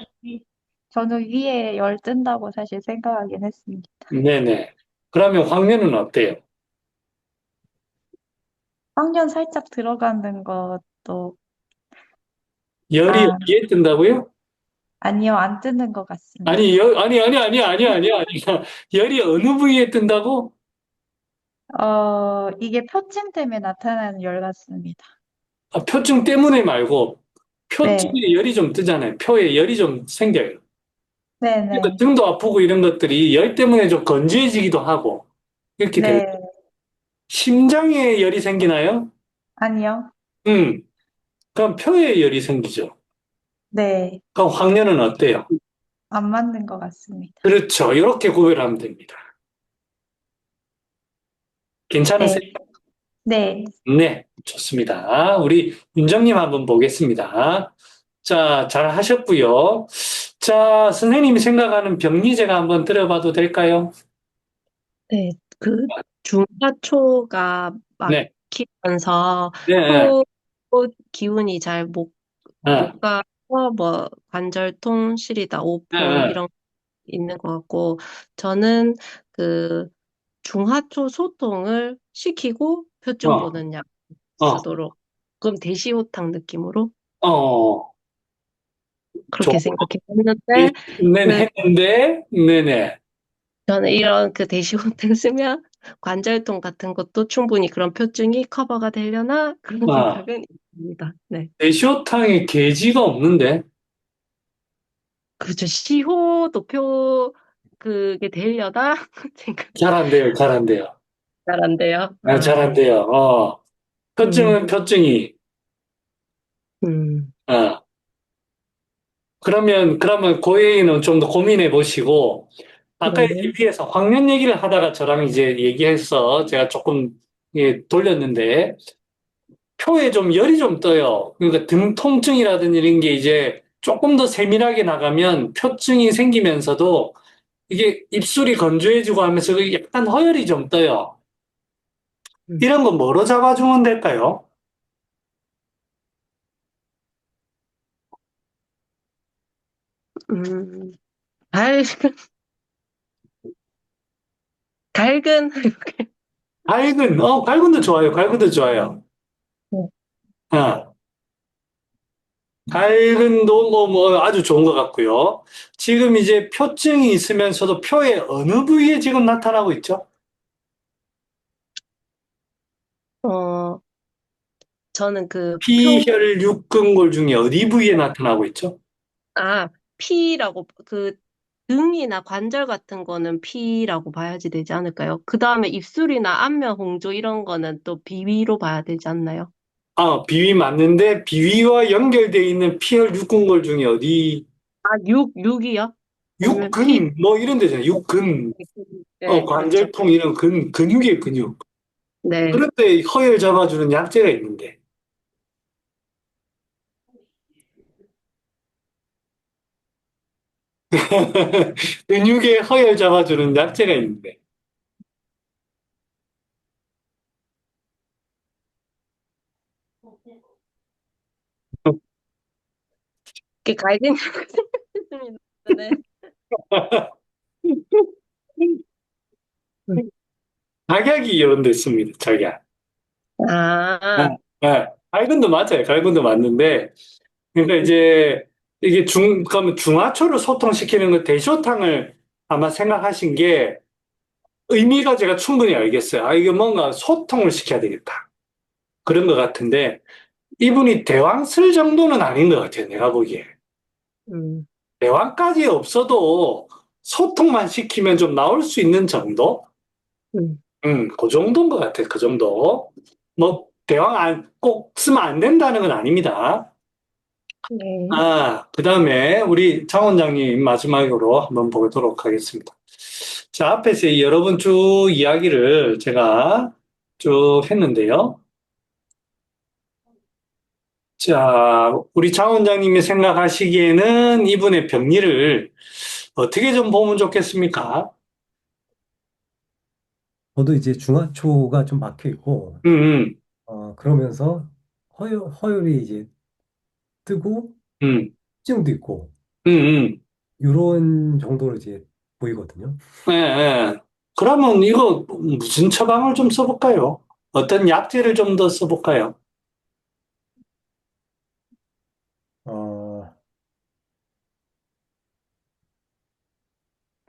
저는 위에 열 뜬다고 사실 생각하긴 했습니다. 네네. 그러면 황열은 어때요? 황련 살짝 들어가는 것도, 열이 아, 어디에 뜬다고요? 아니요. 안 뜨는 것 같습니다. 아니. 열이 어느 부위에 뜬다고? 이게 표증 때문에 나타나는 열 같습니다. 표층 때문에 말고, 네, 표층에 열이 좀 뜨잖아요. 표에 열이 좀 생겨요. 그러니까 네네. 등도 아프고 이런 것들이 열 때문에 좀 건조해지기도 하고, 이렇게 돼요. 네, 심장에 열이 생기나요? 아니요. 음, 그럼 표에 열이 생기죠. 네, 그럼 황열은 어때요? 안 맞는 것 같습니다. 그렇죠. 이렇게 구별하면 됩니다. 네, 괜찮으세요? 네, 네, 좋습니다. 우리 윤정님 한번 보겠습니다. 자, 잘 하셨고요. 자, 선생님이 생각하는 병리제가 한번 들어봐도 될까요? 네. 그 중하초가 네, 막히면서 네, 네, 표 기운이 잘 네, 못 가서 뭐 관절통, 시리다, 네, 오포 네. 이런 거 있는 것 같고 저는 그 중하초 소통을 시키고 표준 어, 보는 약 어, 쓰도록 그럼 대시호탕 느낌으로 어, 그렇게 조, 생각했는데 네, 그 했는데, 네네. 저는 이런 그 대시호탕 쓰면 관절통 같은 것도 충분히 그런 표증이 커버가 되려나 그런 아, 생각은 있습니다. 네. 대시호탕에 게지가 없는데? 그죠. 시효도 그게 되려나 생각 잘 안 돼요, 잘 안 돼요. 잘 안 돼요. 아, 잘 안 아, 돼요. 음, 표증은 표증이, 음, 어. 그러면 그 얘기는 좀 더 고민해 보시고, 아까 네. 얘기해서 황련 얘기를 하다가 저랑 이제 얘기해서 제가 조금 예, 돌렸는데, 표에 좀 열이 좀 떠요. 그러니까 등 통증이라든지 이런 게 이제 조금 더 세밀하게 나가면 표증이 생기면서도 이게 입술이 건조해지고 하면서 약간 허열이 좀 떠요. 음, 이런 거 뭐로 잡아주면 될까요? 음, 갈, 갈근, 갈근도 좋아요. 갈근도 좋아요. 어, 갈근도 뭐 아주 좋은 것 같고요. 지금 이제 표증이 있으면서도 표의 어느 부위에 지금 나타나고 있죠? 어, 저는 피혈 육근골 중에 어디 부위에 나타나고 있죠? 아, P라고, 등이나 관절 같은 거는 P라고 봐야지 되지 않을까요? 그 다음에 입술이나 안면 홍조 이런 거는 또 비위로 봐야 되지 않나요? 비위 맞는데 비위와 연결되어 있는 피혈 육근골 중에 어디 아, 6이요? 아니면 P? 육근 뭐 이런 데잖아요. 육근, 네, 그렇죠. 관절통 이런 근육의 근육. 네. 그런데 허열 잡아주는 약재가 있는데 근육의 허열 잡아주는 약재가 있는데 그 갈등 생각했습니다. 네. 각약이 이런 데 있습니다. 각약. 아, 네, 네. 갈근도 맞아요. 갈근도 맞는데 그러니까 이제 이게 그러면 중하초를 소통시키는 거 대쇼탕을 아마 생각하신 게 의미가 제가 충분히 알겠어요. 아, 이게 뭔가 소통을 시켜야 되겠다. 그런 것 같은데 이분이 대왕 쓸 정도는 아닌 것 같아요. 내가 보기에. 음, 대왕까지 없어도 소통만 시키면 좀 나올 수 있는 정도? 음, 그 정도인 것 같아요. 그 정도. 뭐, 대왕 꼭 쓰면 안 된다는 건 아닙니다. 네. 그 다음에 우리 장 원장님 마지막으로 한번 보도록 하겠습니다. 자, 앞에서 여러 번 쭉 이야기를 제가 쭉 했는데요. 자, 우리 장 원장님이 생각하시기에는 이분의 병리를 어떻게 좀 보면 좋겠습니까? 저도 이제 중하초가 좀 막혀 있고, 음, 음, 그러면서 허열이 이제 뜨고, 음, 증도 있고, 음. 이런 정도로 이제 보이거든요. 예, 예. 그러면 이거 무슨 처방을 좀 써볼까요? 어떤 약재를 좀 더 써볼까요? 어,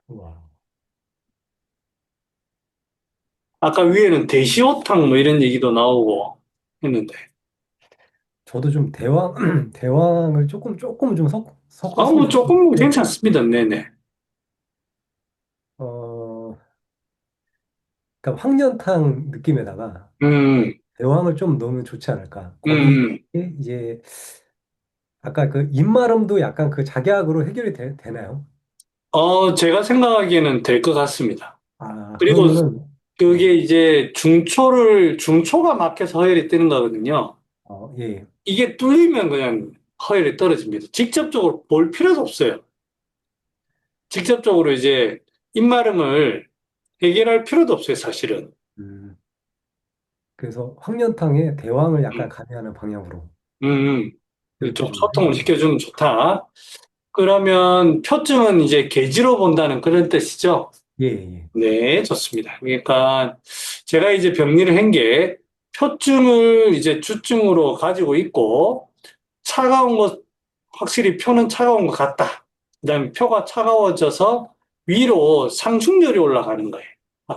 와. 아까 위에는 대시호탕 뭐 이런 얘기도 나오고 했는데. 저도 좀 대왕을 조금 좀 섞었으면 뭐 조금 좋겠는데, 괜찮습니다. 네네. 어, 그러니까 황련탕 느낌에다가 음, 대왕을 좀 넣으면 좋지 않을까. 거기에 음. 이제 아까 그 입마름도 약간 그 작약으로 해결이 되나요? 제가 생각하기에는 될 것 같습니다. 그리고 그러면은, 그게 이제 중초가 막혀서 허열이 뜨는 거거든요. 예. 이게 뚫리면 그냥 허열이 떨어집니다. 직접적으로 볼 필요도 없어요. 직접적으로 이제 입마름을 해결할 필요도 없어요, 사실은. 음. 그래서 황련탕에 대왕을 약간 음, 가미하는 방향으로 음, 이렇게 좀 좀 소통을 해결하는. 시켜주면 좋다. 그러면 표증은 이제 계지로 본다는 그런 뜻이죠? 예, 예. 네, 좋습니다. 그러니까 제가 이제 병리를 한 게 표증을 이제 주증으로 가지고 있고 차가운 것, 확실히 표는 차가운 것 같다. 그다음에 표가 차가워져서 위로 상충열이 올라가는 거예요.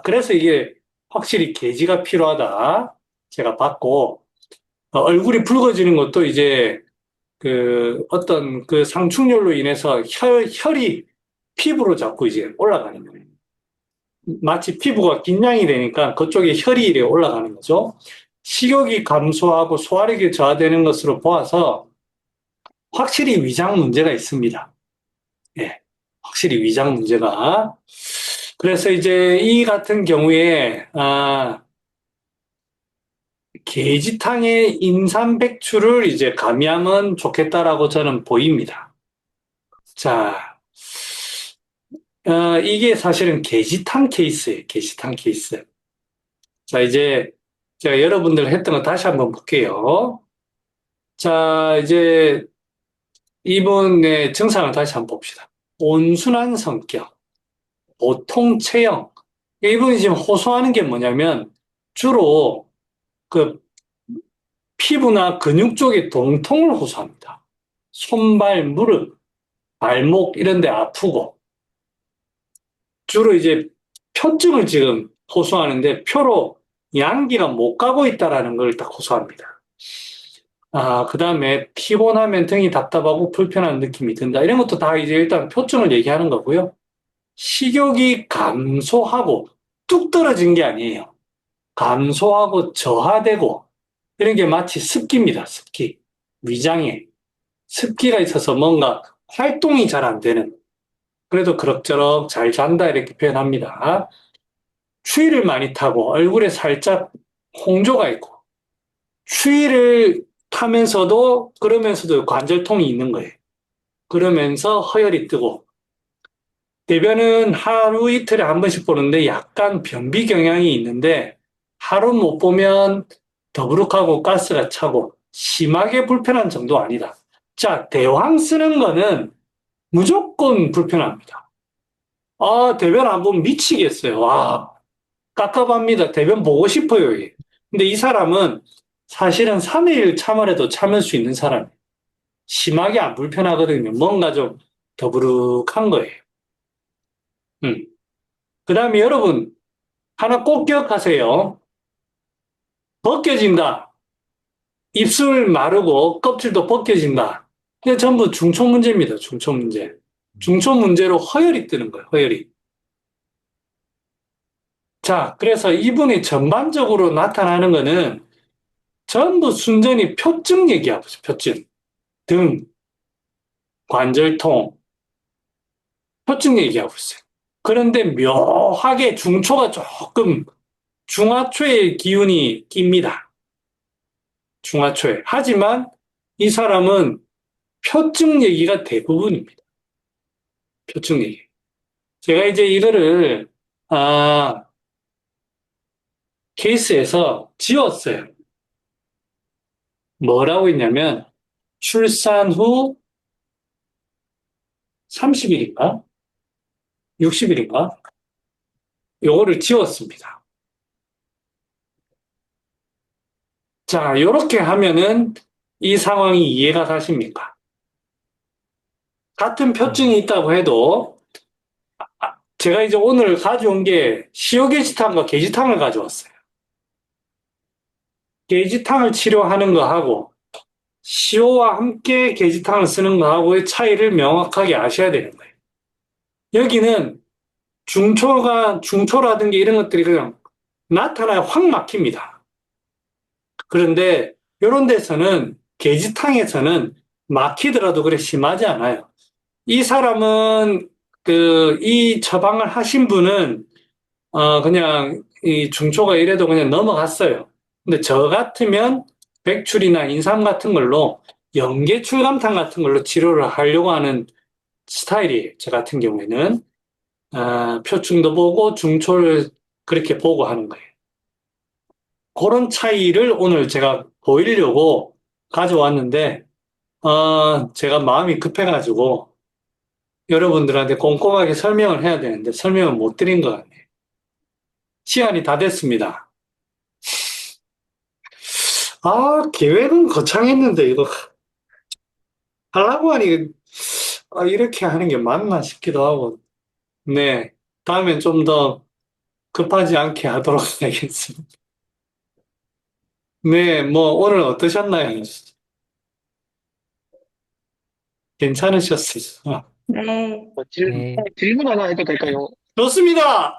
그래서 이게 확실히 계지가 필요하다. 제가 봤고, 얼굴이 붉어지는 것도 이제 그 어떤 그 상충열로 인해서 혈이 피부로 자꾸 이제 올라가는 거예요. 마치 피부가 긴장이 되니까 그쪽에 혈이 이래 올라가는 거죠. 식욕이 감소하고 소화력이 저하되는 것으로 보아서 확실히 위장 문제가 있습니다. 예, 확실히 위장 문제가. 그래서 이제 이 같은 경우에, 계지탕에 인삼백추를 이제 가미하면 좋겠다라고 저는 보입니다. 자, 이게 사실은 계지탕 케이스예요. 계지탕 케이스. 자, 이제 제가 여러분들 했던 거 다시 한번 볼게요. 자, 이제 이분의 증상을 다시 한번 봅시다. 온순한 성격, 보통 체형. 이분이 지금 호소하는 게 뭐냐면 주로 그 피부나 근육 쪽의 동통을 호소합니다. 손발, 무릎, 발목 이런 데 아프고 주로 이제 표증을 지금 호소하는데 표로 양기가 못 가고 있다라는 걸 딱 호소합니다. 그 다음에 피곤하면 등이 답답하고 불편한 느낌이 든다. 이런 것도 다 이제 일단 표증을 얘기하는 거고요. 식욕이 감소하고 뚝 떨어진 게 아니에요. 감소하고 저하되고 이런 게 마치 습기입니다. 습기. 위장에 습기가 있어서 뭔가 활동이 잘 안 되는. 그래도 그럭저럭 잘 잔다 이렇게 표현합니다. 추위를 많이 타고 얼굴에 살짝 홍조가 있고 추위를 타면서도 그러면서도 관절통이 있는 거예요. 그러면서 허열이 뜨고 대변은 하루 이틀에 한 번씩 보는데 약간 변비 경향이 있는데 하루 못 보면 더부룩하고 가스가 차고 심하게 불편한 정도 아니다. 자, 대왕 쓰는 거는 무조건 불편합니다. 대변 안 보면 미치겠어요. 와, 깝깝합니다. 대변 보고 싶어요. 이게. 근데 이 사람은 사실은 3일 참으래도 참을 수 있는 사람이에요. 심하게 안 불편하거든요. 뭔가 좀 더부룩한 거예요. 그 다음에 여러분, 하나 꼭 기억하세요. 벗겨진다. 입술 마르고 껍질도 벗겨진다. 이게 전부 중초 문제입니다. 중초 문제. 중초 문제로 허열이 뜨는 거예요. 허열이. 자, 그래서 이분이 전반적으로 나타나는 거는 전부 순전히 표증 얘기하고 있어요. 표증. 등, 관절통, 표증 얘기하고 있어요. 그런데 묘하게 중초가 조금 중하초의 기운이 낍니다. 중하초에. 하지만 이 사람은 표증 얘기가 대부분입니다. 표증 얘기. 제가 이제 이거를, 케이스에서 지웠어요. 뭐라고 했냐면, 출산 후 30일인가? 60일인가? 요거를 지웠습니다. 자, 요렇게 하면은 이 상황이 이해가 가십니까? 같은 표증이 있다고 해도, 제가 이제 오늘 가져온 게 시효게시탕과 게시탕을 가져왔어요. 게시탕을 치료하는 거하고 시오와 함께 게시탕을 쓰는 거하고의 차이를 명확하게 아셔야 되는 거예요. 여기는 중초라든지 이런 것들이 그냥 나타나야 확 막힙니다. 그런데 이런 데서는 게시탕에서는 막히더라도 그래 심하지 않아요. 이 사람은 이 처방을 하신 분은 그냥 이 중초가 이래도 그냥 넘어갔어요. 근데 저 같으면 백출이나 인삼 같은 걸로 연계출감탕 같은 걸로 치료를 하려고 하는 스타일이에요. 저 같은 경우에는. 표충도 보고 중초를 그렇게 보고 하는 거예요. 그런 차이를 오늘 제가 보이려고 가져왔는데, 제가 마음이 급해가지고 여러분들한테 꼼꼼하게 설명을 해야 되는데 설명을 못 드린 것 같네요. 시간이 다 됐습니다. 계획은 거창했는데 이거 하려고 하니 이렇게 하는 게 맞나 싶기도 하고. 네, 다음엔 좀 더 급하지 않게 하도록 하겠습니다. 네, 뭐 오늘 어떠셨나요? 괜찮으셨어요? 네. 네. 질문 하나 해도 될까요? 좋습니다!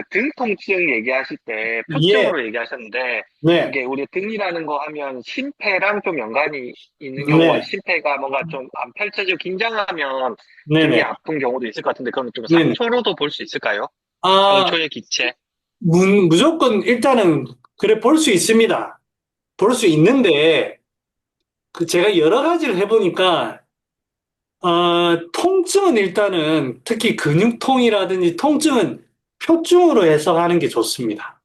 등 통증 얘기하실 때 예, 표적으로 얘기하셨는데, 네, 이게 우리 등이라는 거 하면 심폐랑 좀 연관이 있는 경우가, 네, 심폐가 뭔가 좀 안 펼쳐지고 긴장하면 등이 네네, 아픈 경우도 있을 것 같은데, 그러면 좀 네네. 상초로도 볼 수 있을까요? 아, 상초의 기체. 무조건 일단은 그래 볼 수 있습니다. 볼 수 있는데 제가 여러 가지를 해보니까 통증은 일단은 특히 근육통이라든지 통증은 표증으로 해석하는 게 좋습니다.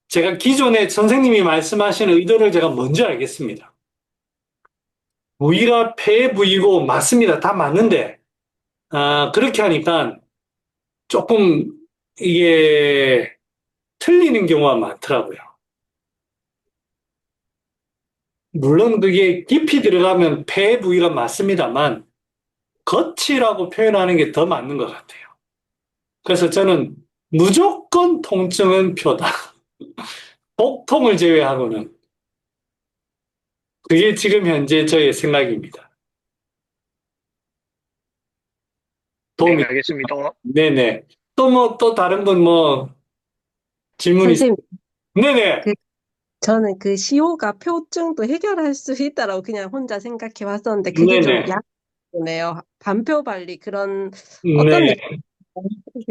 제가 기존에 선생님이 말씀하신 의도를 제가 먼저 알겠습니다. 부위가 폐 부위고 맞습니다. 다 맞는데 그렇게 하니까 조금 이게 틀리는 경우가 많더라고요. 물론 그게 깊이 들어가면 폐 부위가 맞습니다만 거치라고 표현하는 게 더 맞는 것 같아요. 그래서 저는 무조건 통증은 표다. 복통을 제외하고는. 그게 지금 현재 저의 생각입니다. 네, 도움이, 알겠습니다. 네네. 또 다른 분 질문 선생님, 네네. 그 저는 그 시호가 표증도 해결할 수 있다라고 그냥 혼자 생각해 왔었는데 그게 좀 네네. 약이네요. 반표발리 그런 어떤 네. 느낌?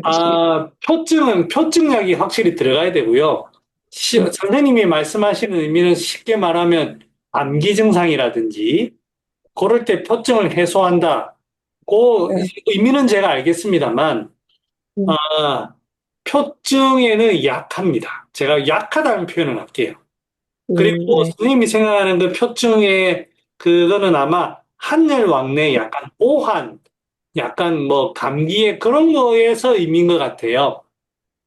그러시면. 표증약이 확실히 들어가야 되고요. 선생님이 말씀하시는 의미는 쉽게 말하면 암기 증상이라든지 그럴 때 표증을 해소한다. 그 네. 의미는 제가 알겠습니다만, 표증에는 약합니다. 제가 약하다는 표현을 할게요. 그리고 네. 선생님이 생각하는 그 표증의 그거는 아마 한열 왕래 약간 오한, 약간 뭐 감기의 그런 거에서 의미인 것 같아요.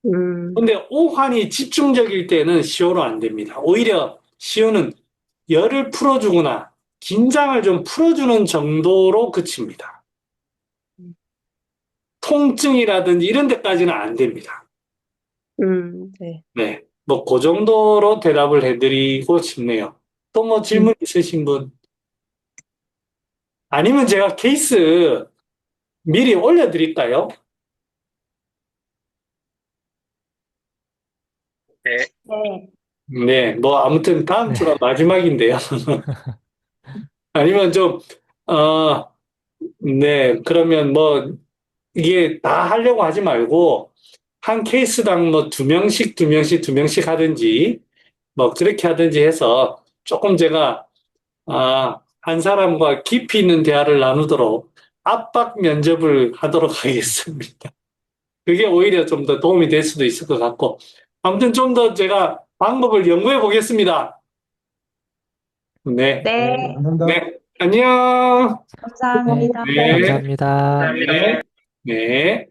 음, 근데 오한이 집중적일 때는 시효로 안 됩니다. 오히려 시효는 열을 풀어주거나 긴장을 좀 풀어주는 정도로 그칩니다. 통증이라든지 이런 데까지는 안 됩니다. 네. 네. 뭐, 그 정도로 대답을 해드리고 싶네요. 또 뭐 음. 질문 있으신 분? 아니면 제가 케이스 미리 올려드릴까요? 네, 네. 네. 뭐, 아무튼 다음 네. 주가 마지막인데요. 아니면 좀, 어, 네. 그러면 뭐, 이게 다 하려고 하지 말고, 한 케이스당 뭐 두 명씩, 두 명씩, 두 명씩 하든지, 뭐, 그렇게 하든지 해서 조금 제가 한 사람과 깊이 있는 대화를 나누도록 압박 면접을 하도록 하겠습니다. 그게 오히려 좀 더 도움이 될 수도 있을 것 같고. 아무튼 좀 더 제가 방법을 연구해 보겠습니다. 네. 네, 네. 감사합니다. 네. 안녕. 네. 감사합니다. 네. 감사합니다. 네. 네.